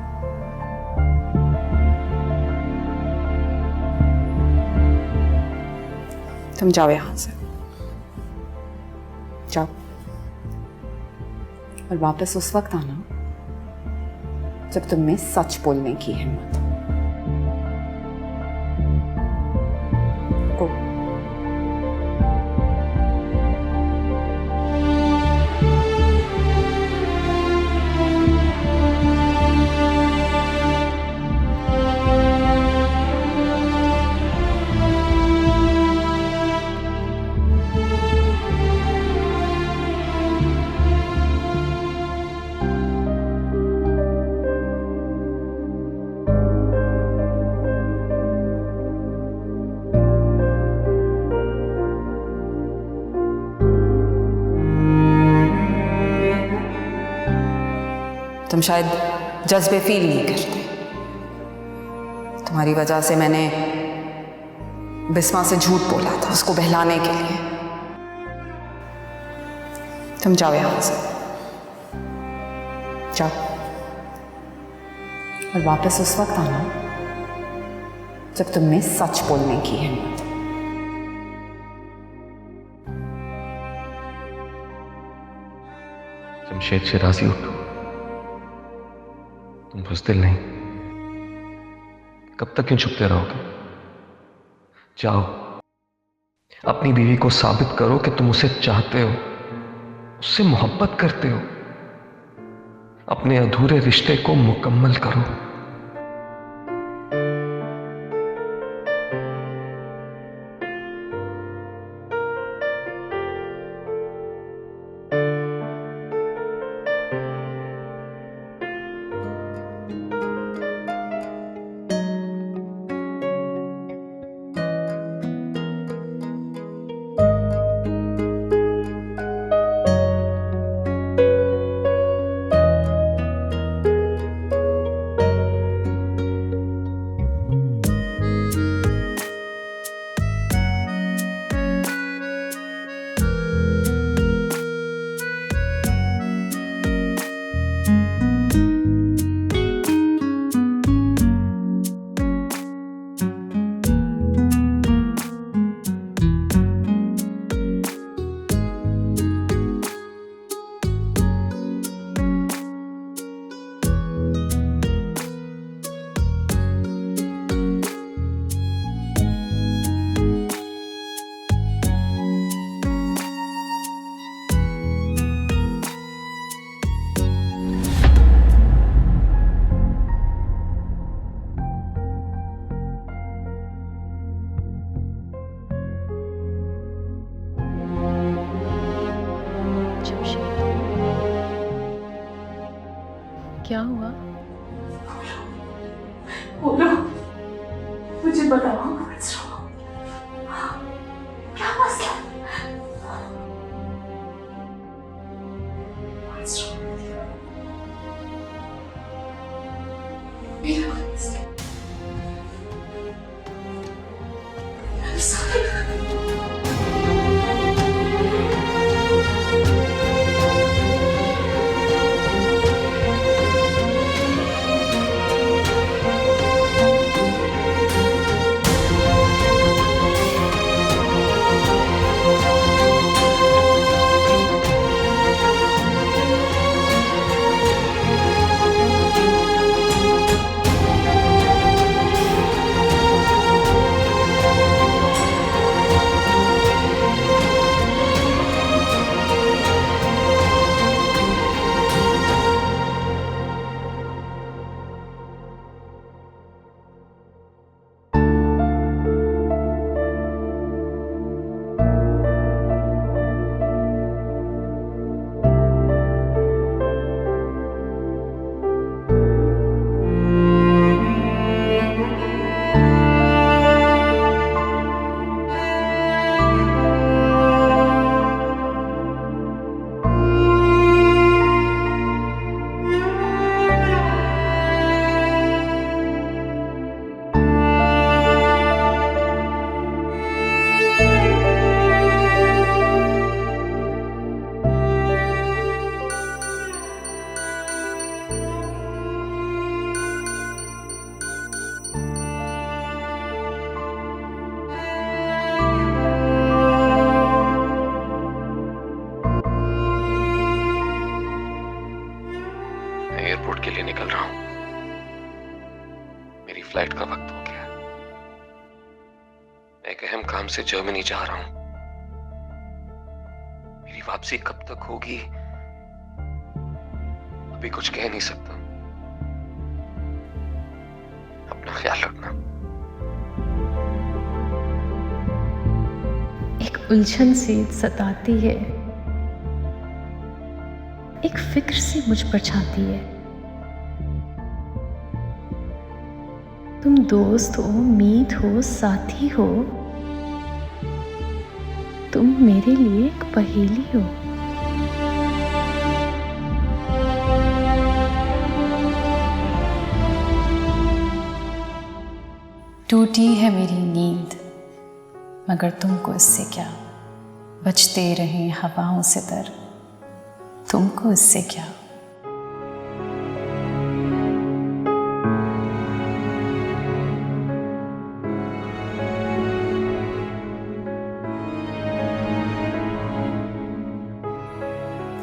तुम जाओ यहां से, जाओ, और वापस उस वक्त आना जब तुम में सच बोलने की हिम्मत हो। गो। तुम शायद जज्बे फील नहीं करते। तुम्हारी वजह से मैंने बिस्मा से झूठ बोला था, उसको बहलाने के लिए। तुम जाओ यहां से, जाओ, और वापस उस वक्त आना जब तुम में सच बोलने की हिम्मत हो। जमशेद शिराजी, उठो। तुम बुज़दिल नहीं। कब तक क्यों छुपते रहोगे? जाओ, अपनी बीवी को साबित करो कि तुम उसे चाहते हो, उससे मोहब्बत करते हो। अपने अधूरे रिश्ते को मुकम्मल करो। क्या हुआ? बोलो, मुझे बताओ क्या मसला? एयरपोर्ट के लिए निकल रहा हूं। मेरी फ्लाइट का वक्त हो गया। मैं एक अहम काम से जर्मनी जा रहा हूं। मेरी वापसी कब तक होगी अभी कुछ कह नहीं सकता। अपना ख्याल रखना। एक उलझन सी सताती है, एक फिक्र सी मुझ पर छाती है। तुम दोस्त हो, मीत हो, साथी हो, तुम मेरे लिए एक पहेली हो। टूटी है मेरी नींद, मगर तुमको इससे क्या। बचते रहे हवाओं से दर, तुमको इससे क्या।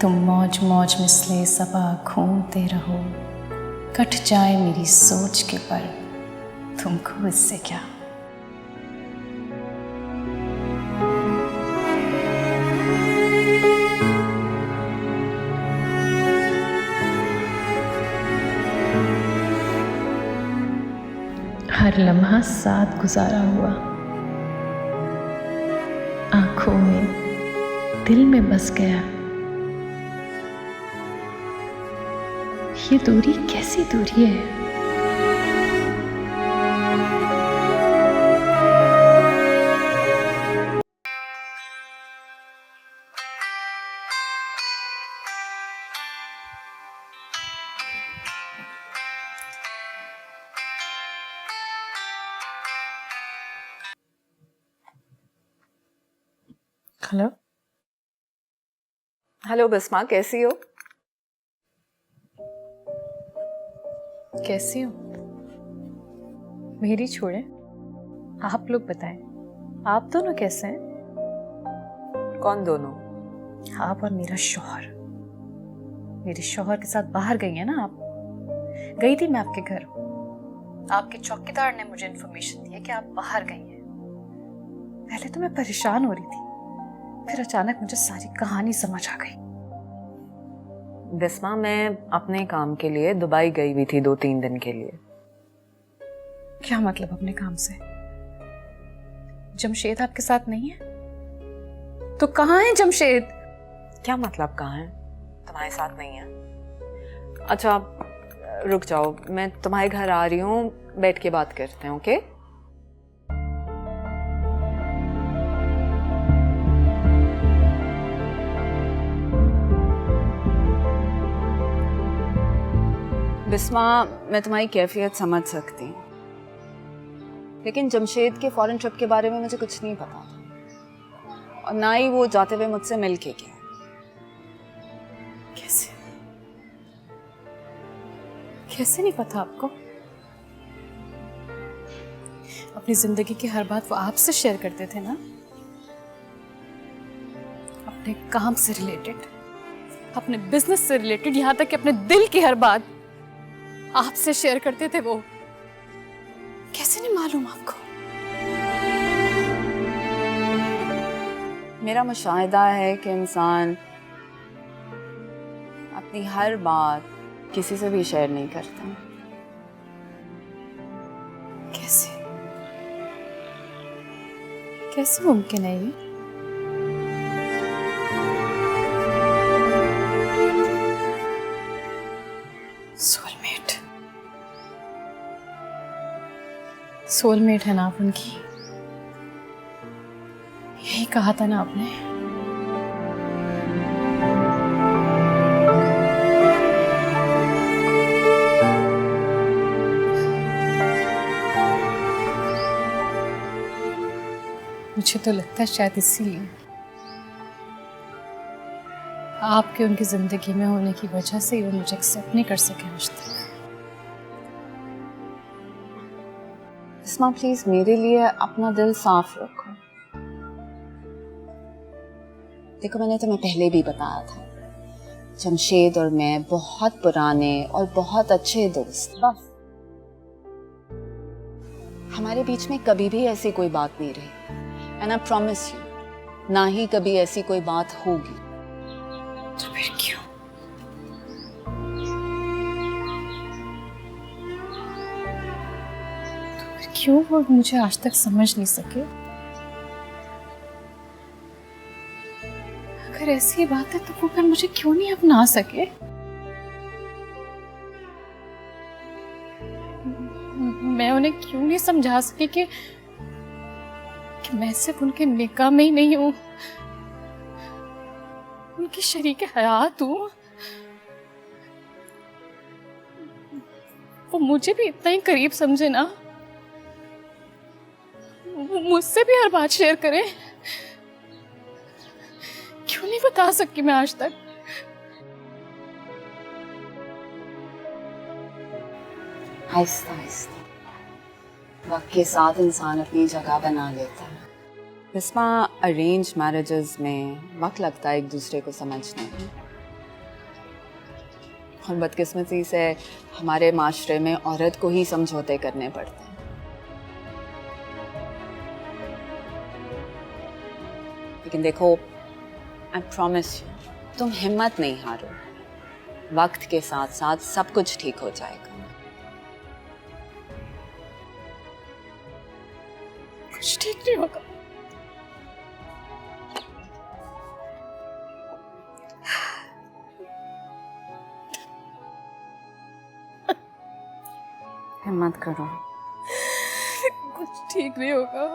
तुम मौज मौज मिसले सबा घूमते रहो, कट जाए मेरी सोच के पर, तुमको इससे क्या। हर लम्हा साथ गुजारा हुआ, आंखों में, दिल में बस गया। ये दूरी कैसी दूरी है? हेलो हेलो बसमा, कैसी हो? कैसी हो? मेरी छोड़े, आप लोग बताएं, आप दोनों कैसे हैं? कौन दोनों? आप और मेरा शौहर। मेरे शौहर के साथ बाहर गई हैं ना आप? गई थी मैं आपके घर। आपके चौकीदार ने मुझे इन्फॉर्मेशन दी है कि आप बाहर गई हैं। पहले तो मैं परेशान हो रही थी, फिर अचानक मुझे सारी कहानी समझ आ गई। बिस्मा, मैं अपने काम के लिए दुबई गई हुई थी 2-3 दिन के लिए। क्या मतलब अपने काम से? जमशेद आपके साथ नहीं है? तो कहाँ है जमशेद? क्या मतलब कहाँ है? तुम्हारे साथ नहीं है? अच्छा, रुक जाओ, मैं तुम्हारे घर आ रही हूँ, बैठ के बात करते हैं, ओके? बिस्मा, मैं तुम्हारी कैफियत समझ सकती हूँ, लेकिन जमशेद के फॉरेन ट्रिप के बारे में मुझे कुछ नहीं पता था, और ना ही वो जाते हुए मुझसे मिल के गया। कैसे नहीं पता आपको? अपनी जिंदगी की हर बात वो आपसे शेयर करते थे ना, अपने काम से रिलेटेड, अपने बिजनेस से रिलेटेड, यहाँ तक कि अपने दिल की हर बात आपसे शेयर करते थे वो। कैसे नहीं मालूम आपको? मेरा मुशाहिदा है कि इंसान अपनी हर बात किसी से भी शेयर नहीं करता। कैसे कैसे मुमकिन है ये? सोलमेट, सोलमेट है ना आप उनकी? यही कहा था ना आपने? मुझे तो लगता है शायद इसीलिए आपके उनकी जिंदगी में होने की वजह से ही वो मुझे एक्सेप्ट नहीं कर सके आज तक। इस्मा, प्लीज मेरे लिए अपना दिल साफ रखो। देखो, मैंने तुम्हें पहले भी बताया था, जमशेद और मैं बहुत पुराने और बहुत अच्छे दोस्त, बस हमारे बीच में कभी भी ऐसी कोई बात नहीं रही। एंड आई प्रॉमिस यू, ना ही कभी ऐसी कोई बात होगी। तो फिर क्यों? क्यों वो मुझे आज तक समझ नहीं सके? अगर ऐसी बात है तो वो फिर मुझे क्यों नहीं अपना सके? मैं उन्हें क्यों नहीं समझा सकी कि मैं सिर्फ उनके निकाह में ही नहीं हूं, उनकी शरीके हयात हूं। वो मुझे भी इतना ही करीब समझे ना, मुझसे भी हर बात शेयर करे। क्यों नहीं बता सकी मैं आज तक? आहिस्ता आहिस्ता वक्त के साथ इंसान अपनी जगह बना लेता है। बिस्मा, अरेंज मैरिजेस में वक्त लगता है एक दूसरे को समझने में, और बदकिस्मती से हमारे माशरे में औरत को ही समझौते करने पड़ते हैं। लेकिन देखो, आई प्रॉमिस यू, तुम हिम्मत नहीं हारो, वक्त के साथ साथ सब कुछ ठीक हो जाएगा। कुछ ठीक नहीं होगा। हिम्मत करो, कुछ ठीक नहीं होगा।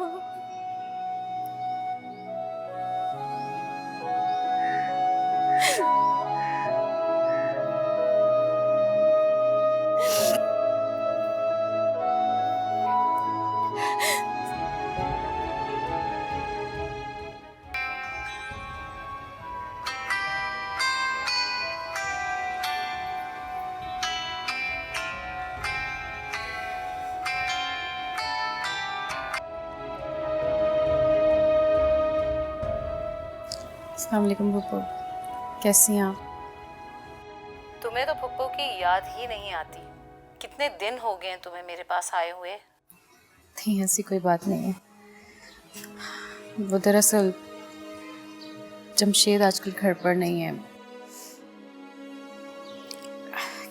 अस्सलाम वालेकुम पप्पू, कैसी हैं आप? तुम्हें तो पप्पू की याद ही नहीं आती। कितने दिन हो गए हैं तुम्हें मेरे पास आए हुए? नहीं, ऐसी कोई बात नहीं है। वो दरअसल जमशेद आजकल घर पर नहीं है,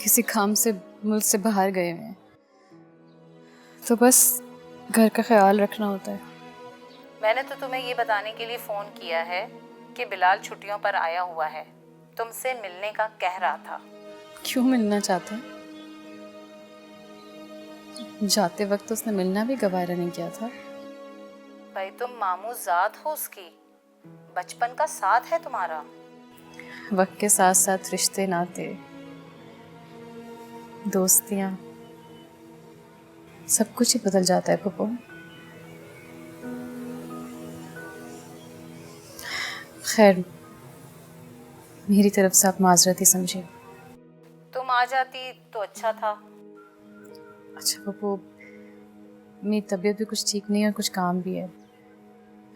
किसी काम से मुल्क से बाहर गए हुए हैं, तो बस घर का ख्याल रखना होता है। मैंने तो तुम्हें ये बताने के लिए फ़ोन किया है कि बिलाल छुट्टियों पर आया हुआ है, तुमसे मिलने का कह रहा था। क्यों मिलना चाहते हैं? जाते वक्त तो उसने मिलना भी गवारा नहीं किया था। भाई तुम मामू जात हो उसकी, बचपन का साथ है तुम्हारा। वक्त के साथ साथ रिश्ते नाते दोस्तियां सब कुछ ही बदल जाता है पप्पू। खैर मेरी तरफ से आप माजरत ही समझिए। तुम आ जाती तो अच्छा था। अच्छा पप्पू, मेरी तबीयत भी कुछ ठीक नहीं है और कुछ काम भी है,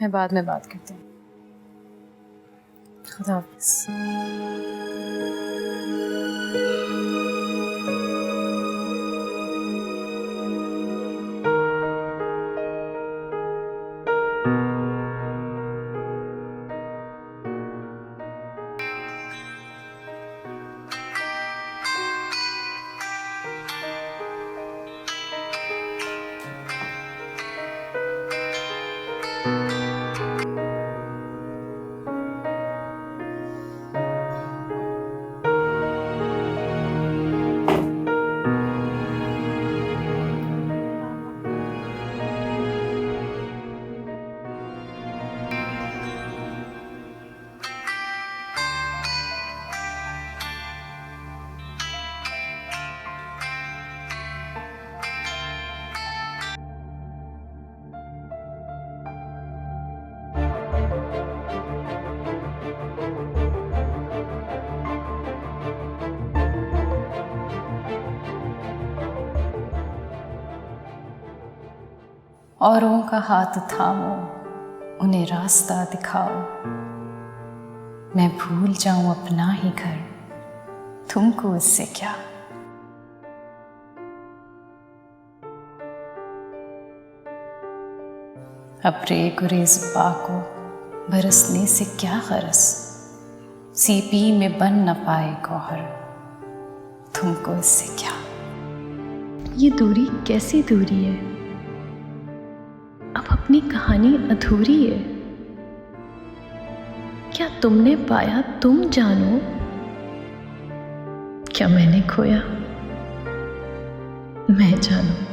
मैं बाद में बात करती हूँ। खुदा हाफिज़। औरों का हाथ थामो, उन्हें रास्ता दिखाओ। मैं भूल जाऊं अपना ही घर, तुमको इससे क्या। अब्रे गुरेज को बरसने से क्या गरज, सीपी में बन न पाए गौहर, तुमको इससे क्या। ये दूरी कैसी दूरी है, अब अपनी कहानी अधूरी है। क्या तुमने पाया तुम जानो, क्या मैंने खोया मैं जानू।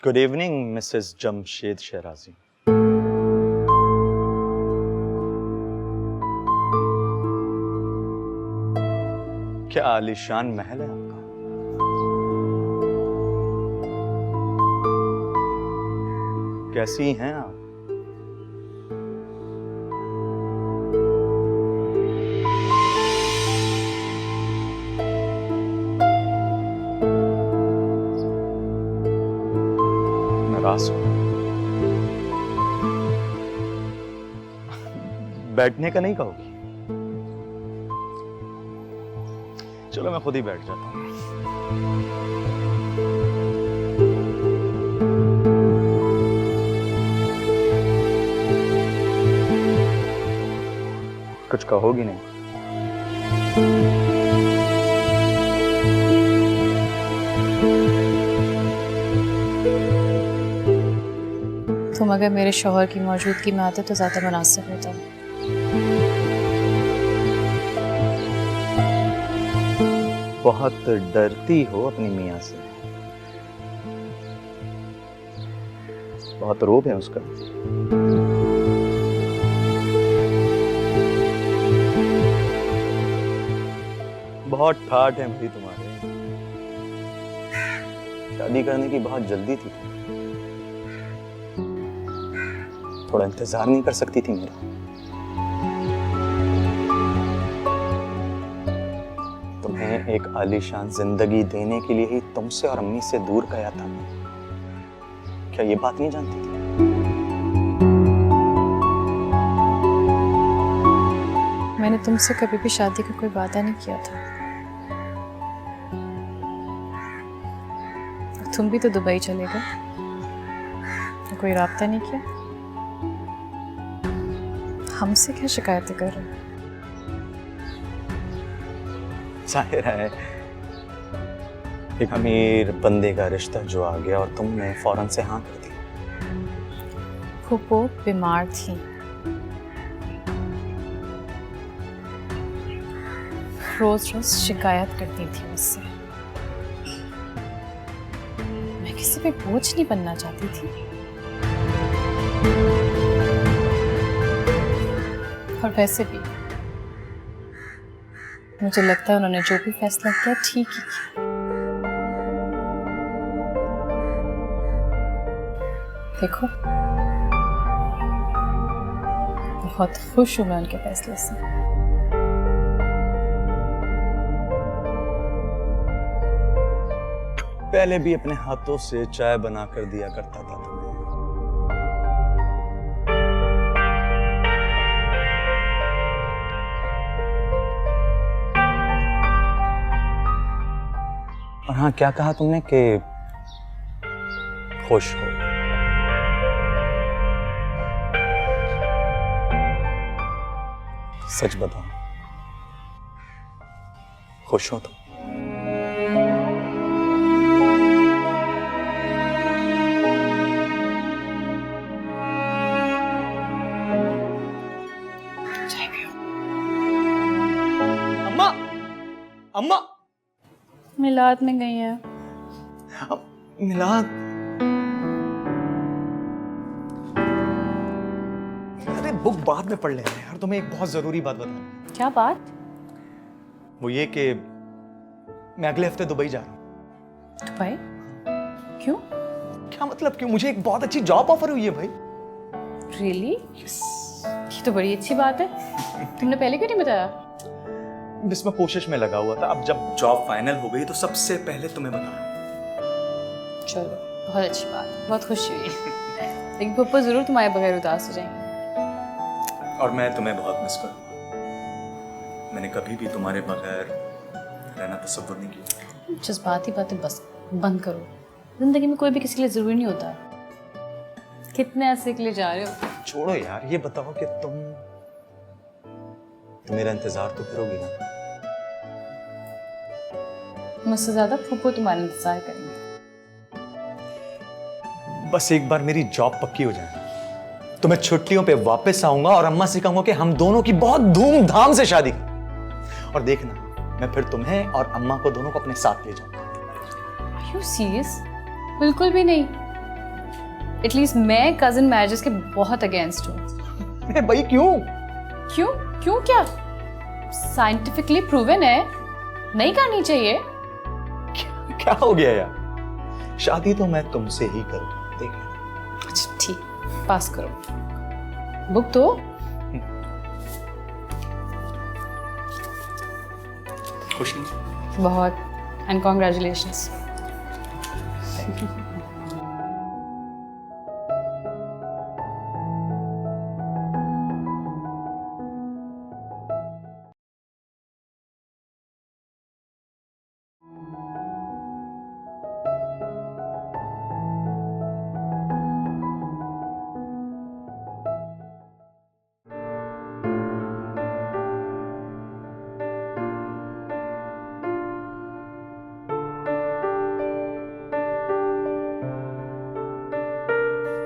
Good evening, Mrs. Jamshed Shehrazi. क्या आलीशान महल है आपका? कैसी हैं आप? बैठने का नहीं कहोगी? चलो मैं खुद ही बैठ जाता हूँ। कुछ कहोगी नहीं? तुम अगर मेरे शौहर की मौजूदगी में आते तो ज़्यादा मुनासिब होता। बहुत डरती हो अपनी मियाँ से, बहुत रोब है उसका। बहुत ठाठ है भाई तुम्हारे। शादी करने की बहुत जल्दी थी, थोड़ा इंतजार नहीं कर सकती थी मेरा? तुम्हें एक आलीशान जिंदगी देने के लिए ही तुमसे और अम्मी से दूर गया था। क्या ये बात नहीं जानती थी? मैंने तुमसे कभी भी शादी का कोई वादा नहीं किया था। तुम भी तो दुबई चले गए, कोई राब्ता नहीं किया। हमसे क्या शिकायतें कर रहे हो? जाहिर है एक अमीर बंदे का रिश्ता जो आ गया और तुमने फौरन से हाँ कर दी। फूफो बीमार थी, रोज रोज शिकायत करती थी मुझसे। मैं किसी पे बोझ नहीं बनना चाहती थी, और वैसे भी मुझे लगता है उन्होंने जो भी फैसला किया ठीक ही किया। देखो, बहुत खुश हूं मैं उनके फैसले से। पहले भी अपने हाथों से चाय बना कर दिया करता था तुम्हें। और हाँ, क्या कहा तुमने कि खुश हो? सच बताओ, खुश हो तुम? अम्मा, अम्मा मिलाद में गई है। मिलाद? अरे बुक बाद में पढ़ लेंगे यार, तुम्हें एक बहुत जरूरी बात बताऊं। क्या बात? वो ये कि मैं अगले हफ्ते दुबई जा रहा हूँ। दुबई? क्यों? क्या मतलब क्यों? मुझे एक बहुत अच्छी जॉब ऑफर हुई है भाई। रियली? ये तो बड़ी अच्छी बात है। तुमने पहले क्यों नहीं बताया? बस मैं कोशिश में लगा हुआ था। अब जब जॉब फाइनल हो गई तो सबसे पहले तुम्हें बताऊं। चलो, बहुत अच्छी बात, बहुत खुशी हुई। लेकिन पप्पा जरूर तुम्हारे बगैर उदास हो जाएंगे। और मैं तुम्हें बहुत मिस करूंगा। मैंने कभी भी तुम्हारे बगैर रहना तसव्वुर नहीं किया। जज्बाती बातें बस बंद करो। जिंदगी में कोई भी किसी के लिए जरूरी नहीं होता। कितने ऐसे के लिए जा रहे हो? छोड़ो यार, ये बताओ कि तुम मेरा इंतजार तो करोगी ना? मुझसे ज्यादा फूफो तुम्हारा इंतजार करेंगे। बस एक बार मेरी जॉब पक्की हो जाए तो मैं छुट्टियों पे वापस आऊंगा और अम्मा से कहूंगा कि हम दोनों की बहुत धूमधाम से शादी करें। और देखना, मैं फिर तुम्हें और अम्मा को दोनों को अपने साथ ले जाऊंगा। Are you serious? बिल्कुल भी नहीं। एटलीस्ट मैं कजिन मैरिजेस के बहुत अगेंस्ट हूँ। भाई क्यों? क्यों? क्यों क्या? साइंटिफिकली प्रूवन है, नहीं करनी चाहिए। क्या हो गया यार? शादी तो मैं तुमसे ही करूंगा, देखना। अच्छा ठीक, पास करो। बुक तो खुशी बहुत, एंड कॉन्ग्रेचुलेशंस।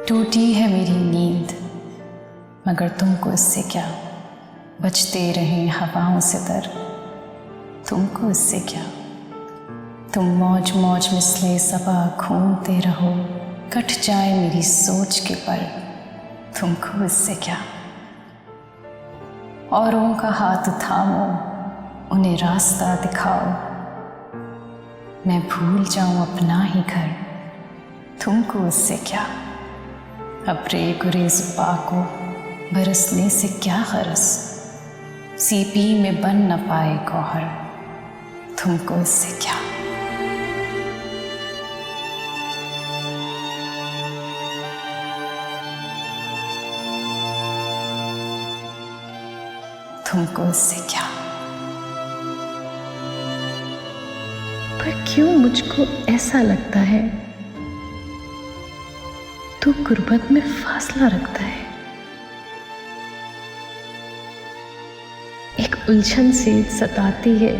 टूटी है मेरी नींद, मगर तुमको इससे क्या? बचते रहें हवाओं से दर, तुमको इससे क्या? तुम मौज मौज मिसले सबा घूमते रहो, कट जाए मेरी सोच के पर, तुमको इससे क्या? औरों का हाथ थामो, उन्हें रास्ता दिखाओ, मैं भूल जाऊं अपना ही घर, तुमको उससे क्या। अब रे गुरेज पा को बरसने से क्या गरज, सीपी में बन न पाए गौहर, तुमको इससे क्या। तुमको इससे क्या। पर क्यों मुझको ऐसा लगता है तू गुर्बत में फासला रखता है। एक उलझन से सताती है,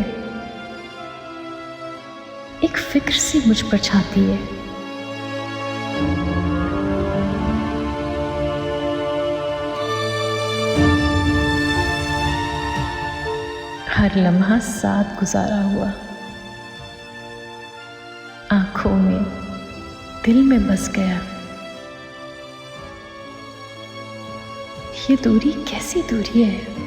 एक फिक्र से मुझ पर छाती है। हर लम्हा साथ गुजारा हुआ, आंखों में दिल में बस गया। ये दूरी कैसी दूरी है।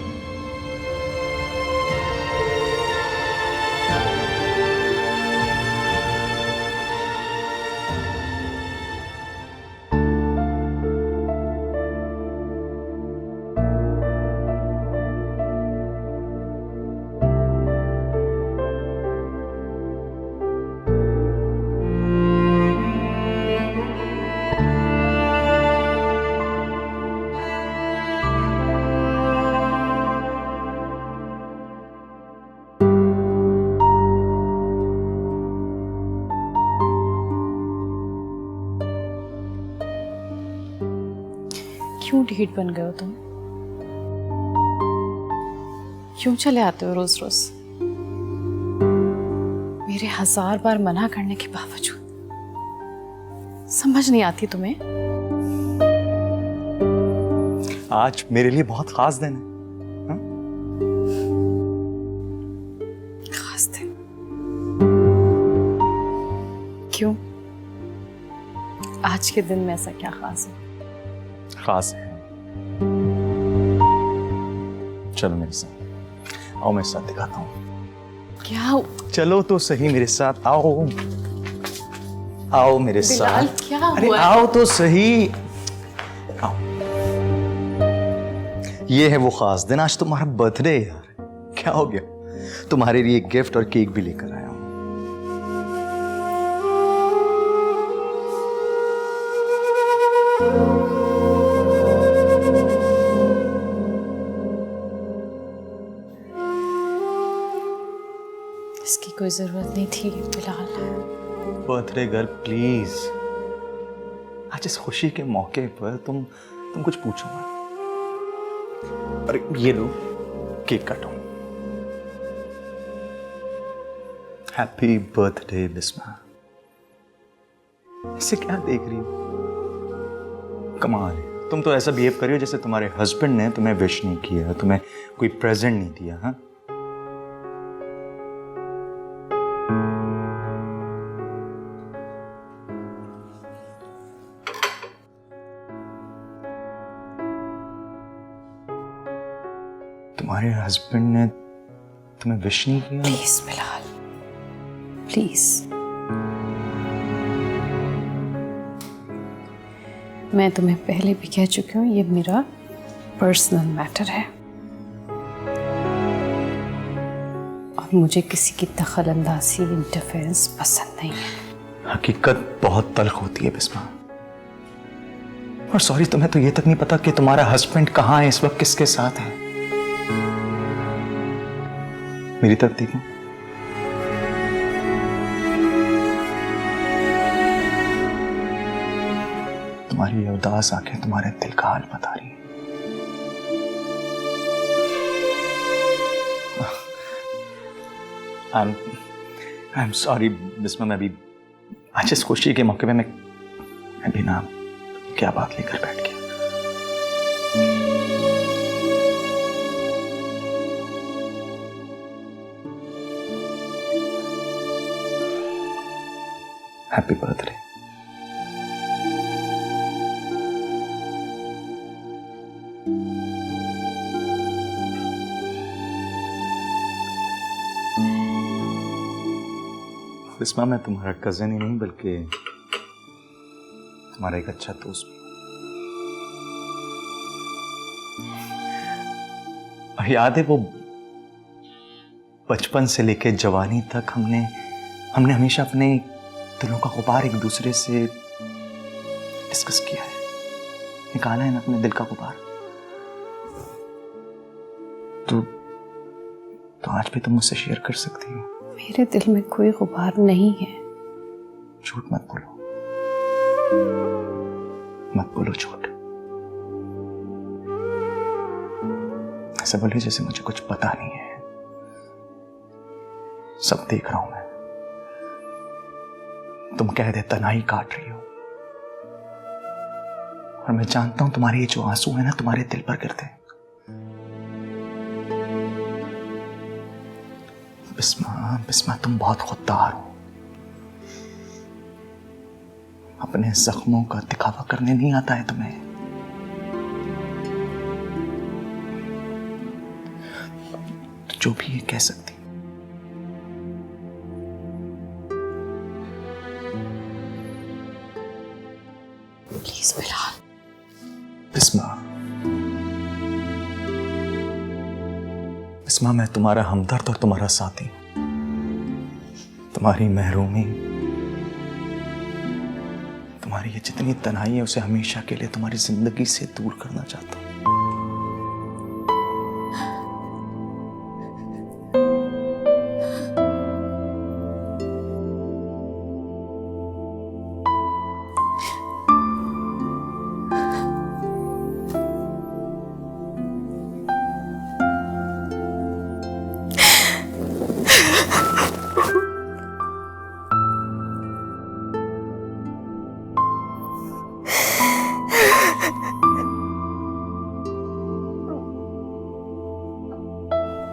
क्यों ढीठ बन गए हो तुम? क्यों चले आते हो रोज रोज? मेरे 1000 बार मना करने के बावजूद समझ नहीं आती तुम्हें? आज मेरे लिए बहुत खास दिन है। हाँ? खास दिन? क्यों? आज के दिन में ऐसा क्या खास है? खास है। चलो मेरे साथ आओ, मेरे साथ दिखाता हूँ। क्या? चलो तो सही मेरे साथ, आओ आओ मेरे बिलाल, साथ। क्या अरे हुआ? आओ तो सही, आओ। ये है वो खास दिन, आज तुम्हारा बर्थडे है यार। क्या हो गया? तुम्हारे लिए गिफ्ट और केक भी लेकर आया हूं। इसकी कोई जरूरत नहीं थी बिलाल। बर्थडे गर्ल प्लीज, आज इस खुशी के मौके पर तुम कुछ पूछो मत। अरे ये लो, केक काटो। Happy birthday Bisma. इसे क्या देख रही हो? कमाल है, तुम तो ऐसा बिहेव कर रही हो जैसे तुम्हारे हस्बैंड ने तुम्हें विश नहीं किया, तुम्हें कोई प्रेजेंट नहीं दिया। हाँ, तुम्हारे हस्बैंड ने तुम्हें विश नहीं किया? Please Bilal, please. मैं तुम्हें पहले भी कह चुकी हूँ, ये मेरा पर्सनल मैटर है और मुझे किसी की दखल अंदाजी, इंटरफेरेंस पसंद नहीं है। हकीकत बहुत तल्ख होती है बिस्मा। और सॉरी, तुम्हें तो ये तक नहीं पता कि तुम्हारा हस्बैंड कहाँ है इस वक्त, किसके साथ है। मेरी तरफ देखो। तुम्हारी ये उदास आंखें तुम्हारे दिल का हाल बता रही हैं। आई एम सॉरी बिस्मा, मैं भी आज इस खुशी के मौके पे मैं भी ना क्या बात लेकर बैठ गया। Happy birthday. बिस्मा, मैं तुम्हारा कजन ही नहीं बल्कि तुम्हारा एक अच्छा दोस्त भी। और याद है वो बचपन से लेके जवानी तक हमने हमेशा अपने दिलों का गुबार एक दूसरे से डिस्कस किया है, निकाला है ना अपने दिल का गुबार। तो आज भी तुम मुझसे शेयर कर सकती हो। मेरे दिल में कोई गुबार नहीं है। झूठ मत बोलो, मत बोलो झूठ। ऐसा बोलिए जैसे मुझे कुछ पता नहीं है। सब देख रहा हूं मैं। तुम कह दे तन्हाई काट रही हो, और मैं जानता हूं तुम्हारे ये जो आंसू है ना तुम्हारे दिल पर गिरते। बिस्मा, तुम बहुत खुददार हो। अपने जख्मों का दिखावा करने नहीं आता है तुम्हें। तो जो भी ये कह सकती। प्लीज बिलाल। बिस्मा, मैं तुम्हारा हमदर्द और तुम्हारा साथी। तुम्हारी महरूमी, तुम्हारी ये जितनी तन्हाई है उसे हमेशा के लिए तुम्हारी जिंदगी से दूर करना चाहता हूं।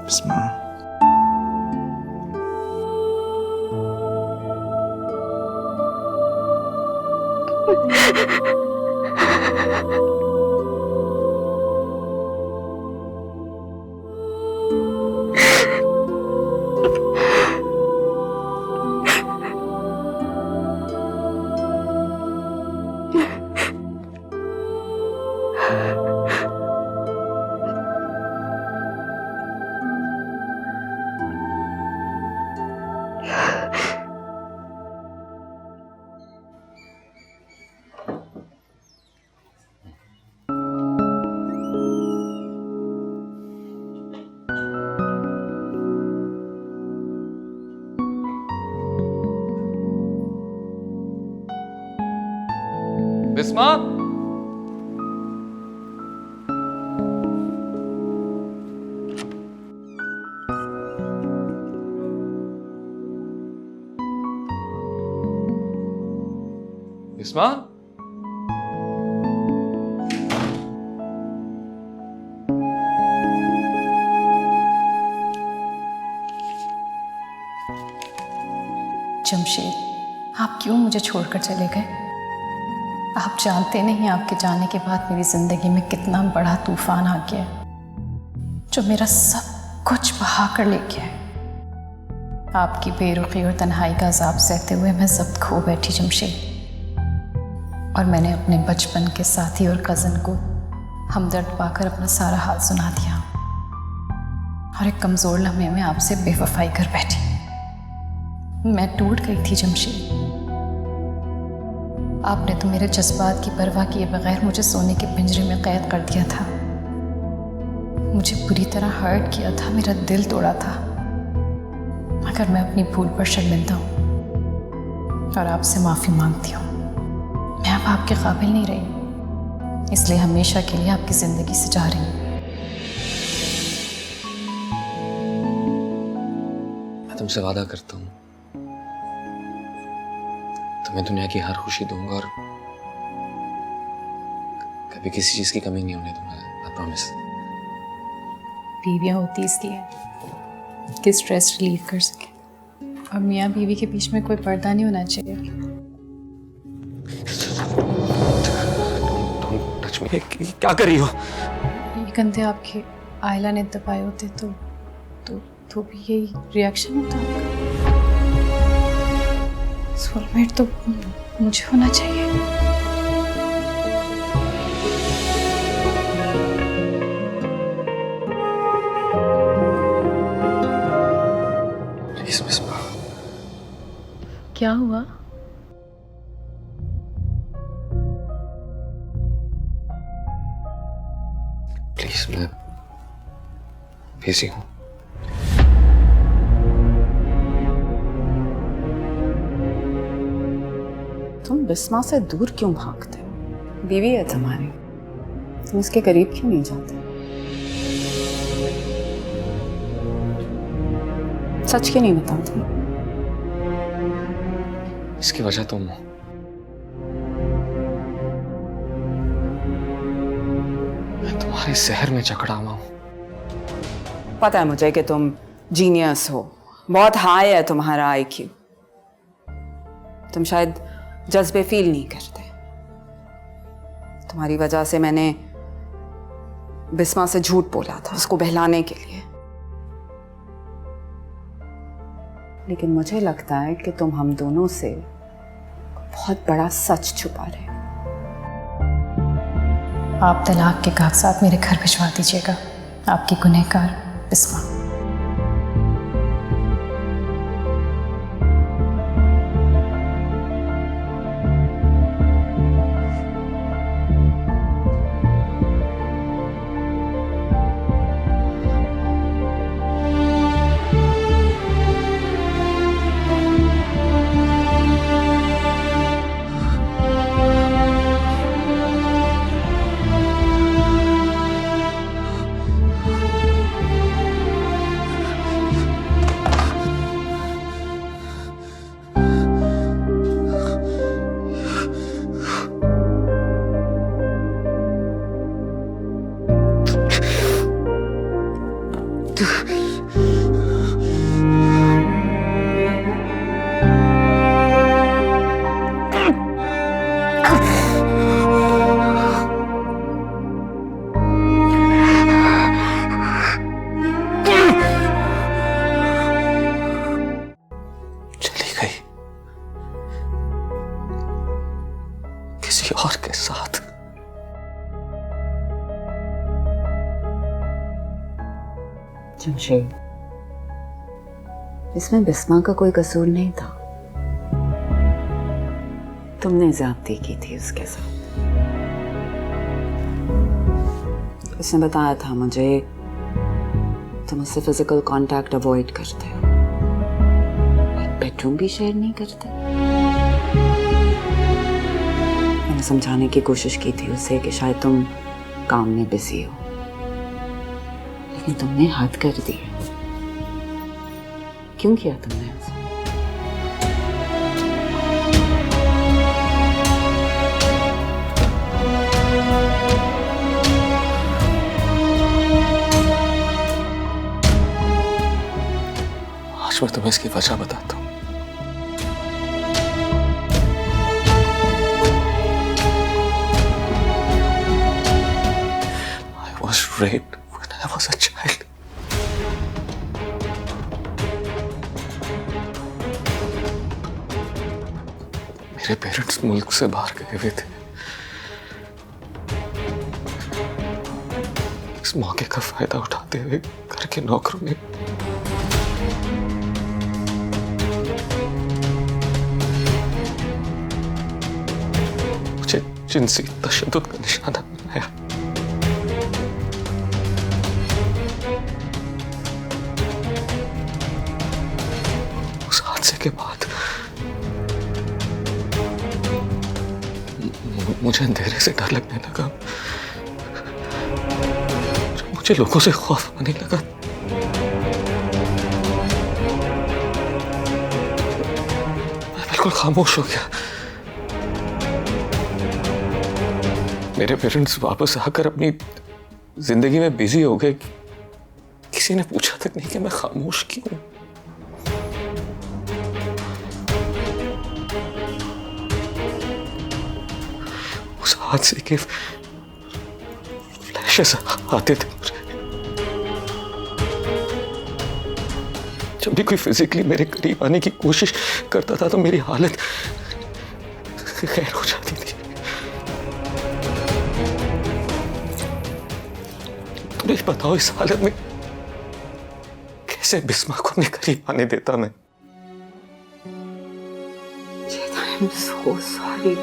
बिस्मा, बिस्मा, बिस्मा, जमशेद, आप क्यों मुझे छोड़कर चले गए? आप जानते नहीं आपके जाने के बाद मेरी जिंदगी में कितना बड़ा तूफान आ गया, जो मेरा सब कुछ बहा कर ले गया। आपकी बेरुखी और तन्हाई का अजाब सहते हुए मैं जब्त खो बैठी जमशेद, और मैंने अपने बचपन के साथी और कज़न को हमदर्द पाकर अपना सारा हाल सुना दिया, और एक कमज़ोर लम्हे में आपसे बेवफाई कर बैठी। मैं टूट गई थी जमशेद। आपने तो मेरे जज्बात की परवाह किए बगैर मुझे सोने के पिंजरे में कैद कर दिया था, मुझे बुरी तरह हर्ट किया था, मेरा दिल तोड़ा था। मगर मैं अपनी भूल पर शर्मिंदा हूँ और आपसे माफ़ी मांगती हूँ। मैं अब आपके काबिल नहीं रही, इसलिए हमेशा के लिए आपकी ज़िंदगी से जा रही हूँ। मैं तुमसे वादा करता हूँ, तुम्हें दुनिया की हर खुशी दूंगा और कभी किसी चीज की कमी नहीं होने दूंगा। I promise. बीवियाँ होती इसलिए कि स्ट्रेस रिलीव कर सके, और मियाँ बीवी के बीच में कोई पर्दा नहीं होना चाहिए। Don't touch me। क्या कर रही हो? ये कंधे आपके आयला ने दबाए होते तो भी यही रिएक्शन होता आपका। सोलमेट तो मुझे होना चाहिए। प्लीज बिस्मा। क्या हुआ? प्लीज, मैं बिजी हूँ। तुम बिस्मा से दूर क्यों भागते हो? बीवी है तुम्हारी, तुम इसके करीब क्यों नहीं जाते? सच क्यों नहीं बताते? इसकी वजह तुम हो। मैं तुम्हारे शहर में जकड़ा हुआ हूँ। पता है मुझे कि तुम जीनियस हो, बहुत हाई है तुम्हारा आईक्यू। तुम शायद जज्बे फील नहीं करते। तुम्हारी वजह से मैंने बिस्मा से झूठ बोला था, उसको बहलाने के लिए। लेकिन मुझे लगता है कि तुम हम दोनों से बहुत बड़ा सच छुपा रहे हो। आप तलाक के कागजात मेरे घर भिजवा दीजिएगा। आपकी गुनहगार बिस्मा। चली गई किसी और के साथ। जमशेद, इसमें बिस्मा का कोई कसूर नहीं था। तुमने ज्यादती की थी उसके साथ। उसने बताया था मुझे तुम उससे फिजिकल कांटेक्ट अवॉइड करते हो, एक बेडरूम भी शेयर नहीं करते। मैंने समझाने की कोशिश की थी उसे कि शायद तुम काम में बिजी हो, लेकिन तुमने हद कर दी। क्यों किया तुमने ऐसा? आज मैं तुम्हें इसकी वजह बताता हूँ। I was raped when I was a child. मेरे पेरेंट्स मुल्क से बाहर गए हुए थे। इस मौके का फायदा उठाते हुए घर के नौकरों ने मुझे जिनसी तशद्दुद का निशाना बनाया। उस हादसे के बाद मुझे अंधेरे से डर लगने लगा। मुझे लोगों से खौफ आने लगा। मैं बिल्कुल खामोश हो गया। मेरे पेरेंट्स वापस आकर अपनी जिंदगी में बिजी हो गए। किसी ने पूछा तक नहीं कि मैं खामोश क्यों। उस हादसे के फ्लैशेस आते थे मुझे। जब भी कोई फिजिकली मेरे करीब आने की कोशिश करता था तो मेरी हालत खैर हो जाती थी। तुम्हें बताओ इस हालत में कैसे बिस्मा को अपने करीब आने देता मैं? I'm so sorry.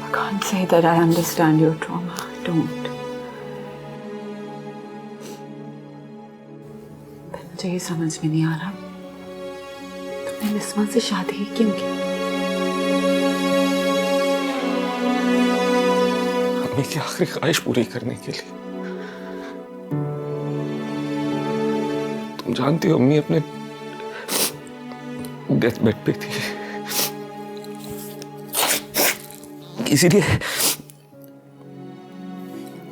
I can't say that I understand your trauma. I don't. पर मुझे ये समझ में नहीं आ रहा तुमने बिस्मा से शादी क्यों की? अम्मी की आखिरी ख्वाहिश पूरी करने के लिए। तुम जानती हो अम्मी अपने डेथ बेड पे थी, इसीलिए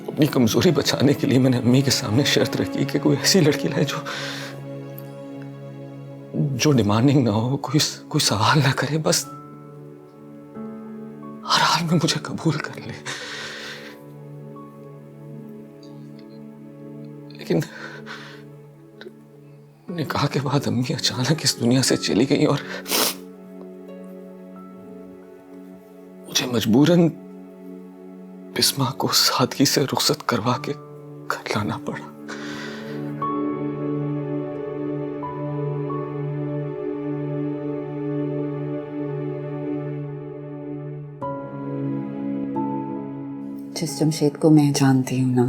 अपनी कमजोरी बचाने के लिए मैंने अम्मी के सामने शर्त रखी कि कोई ऐसी लड़की लाए जो डिमांडिंग ना हो, कोई सवाल ना करे, बस हर हाल में मुझे कबूल कर ले। लेकिन निकाह के बाद अम्मी अचानक इस दुनिया से चली गई और मुझे मजबूरन बिस्मा को सादगी से रुखसत करवा के घर लाना पड़ा। जिस जमशेद को मैं जानती हूँ ना,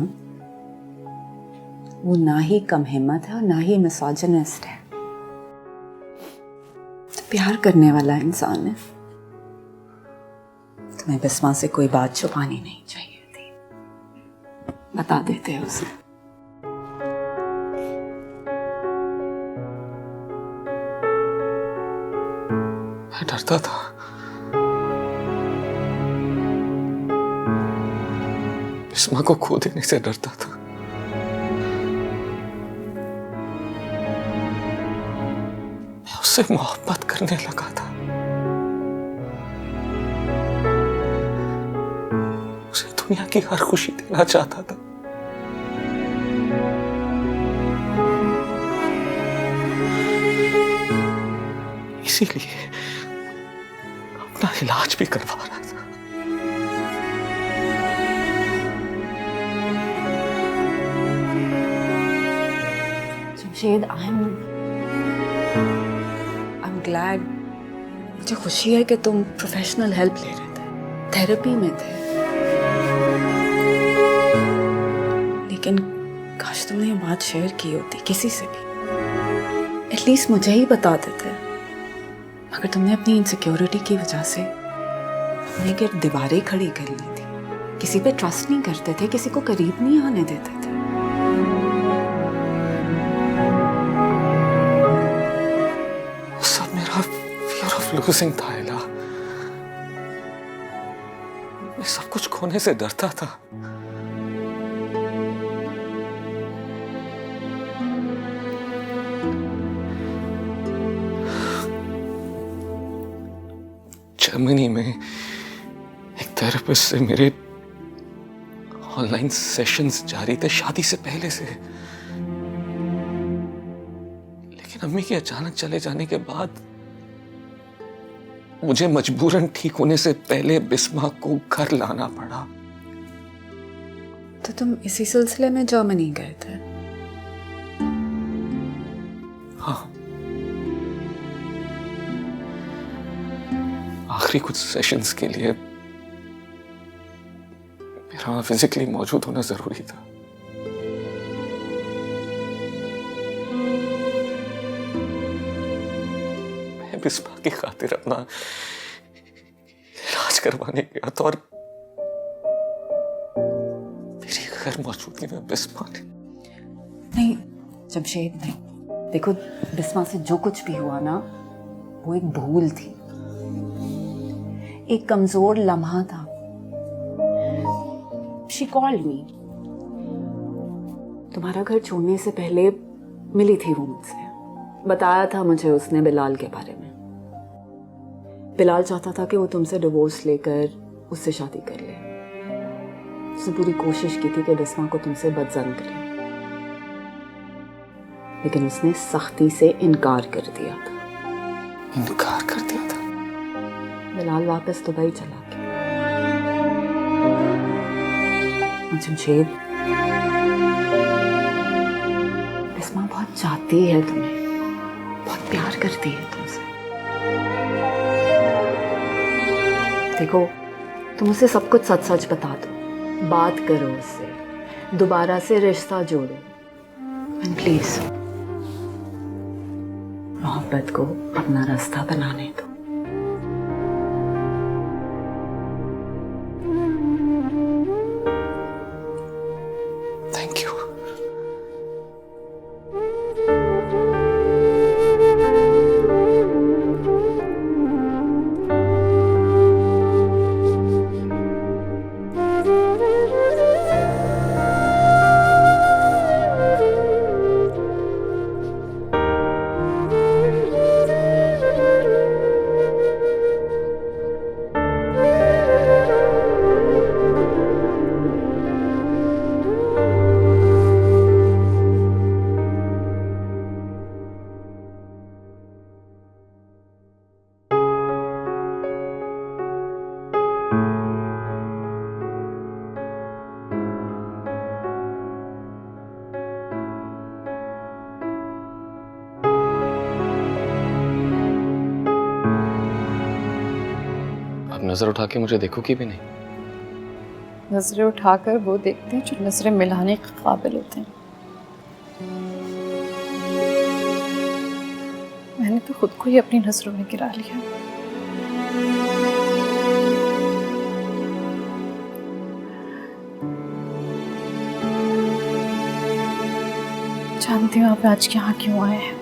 वो ना ही कम हिम्मत है और ना ही मिसोजिनिस्ट है। प्यार करने वाला इंसान है। तुम्हें बिस्मा से कोई बात छुपानी नहीं चाहिए थी, बता देते हैं उसे। मैं डरता था, बिस्मा को खो देने से डरता था। मैं उससे मोहब्बत करने लगा था, उसे दुनिया की हर खुशी देना चाहता था। इसीलिए अपना इलाज भी करवा रहा था। जमशेद, I'm glad, मुझे खुशी है कि तुम प्रोफेशनल हेल्प ले रहे थे, थेरेपी में थे। लेकिन काश तुमने ये बात शेयर की होती किसी से भी, एटलीस्ट मुझे ही बता देते। मगर तुमने अपनी इनसिक्योरिटी की वजह से अपने गिर्द दीवारें खड़ी कर ली थी, किसी पे ट्रस्ट नहीं करते थे, किसी को करीब नहीं आने देते थे। सब मेरा फियर ऑफ लूजिंग था एला। मैं सब कुछ खोने से डरता था। जर्मनी में एक थेरेपिस्ट से मेरे ऑनलाइन सेशंस जारी थे शादी से पहले से। लेकिन अम्मी के अचानक चले जाने के बाद मुझे मजबूरन ठीक होने से पहले बिस्मा को घर लाना पड़ा। तो तुम इसी सिलसिले में जर्मनी गए थे? हाँ, आखिरी कुछ सेशंस के लिए मेरा वहां फिजिकली मौजूद होना जरूरी था। मैं बिस्मा की खातिर अपना इलाज करवाने गया था और मेरी गैर मौजूदगी में बिस्मा ने। नहीं जमशेद, नहीं। देखो, बिस्मा से जो कुछ भी हुआ ना, वो एक भूल थी, एक कमजोर लम्हा था। She called me. तुम्हारा घर छोड़ने से पहले मिली थी वो मुझसे, बताया था मुझे उसने बिलाल के बारे में। बिलाल चाहता था कि वो तुमसे डिवोर्स लेकर उससे शादी कर ले। उसने पूरी कोशिश की थी कि बिस्मा को तुमसे बदजन करे, लेकिन उसने सख्ती से इनकार कर दिया था। इनकार कर दिया था? बिलाल वापस दुबई चला गया। और जमशेद, बिस्मा बहुत चाहती है तुम्हें, बहुत प्यार करती है तुमसे। देखो, तुम उसे सब कुछ सच सच बता दो, बात करो उससे, दोबारा से रिश्ता जोड़ो, एंड प्लीज मोहब्बत को अपना रास्ता बनाने दो। Thank you. अब नजर उठा के मुझे देखोगी भी नहीं? नजरें उठाकर वो देखते हैं जो नजरें मिलाने के काबिल होते हैं। मैंने तो खुद को ही अपनी नजरों में गिरा लिया। जानती हूँ आप आज यहाँ क्यों आए हैं।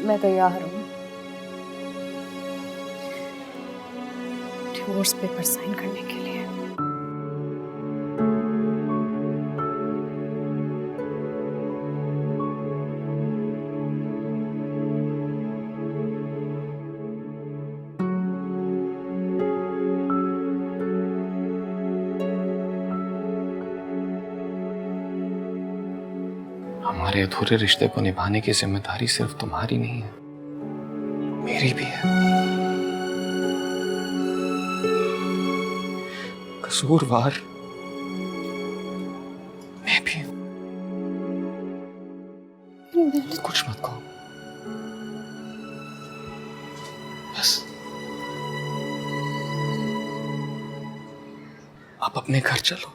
मैं तैयार हूँ डिवोर्स पेपर साइन करने के लिए। हमारे अधूरे रिश्ते को निभाने की जिम्मेदारी सिर्फ तुम्हारी नहीं है, मेरी भी है। कसूरवार मैं भी हूं। कुछ मत कहो, बस आप अपने घर चलो।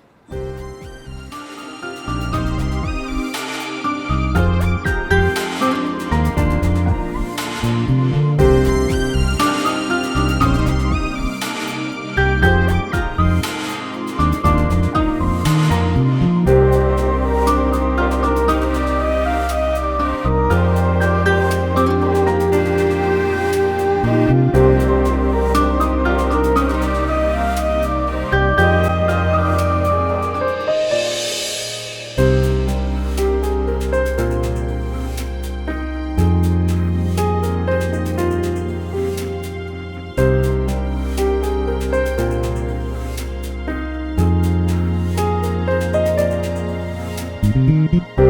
Thank you.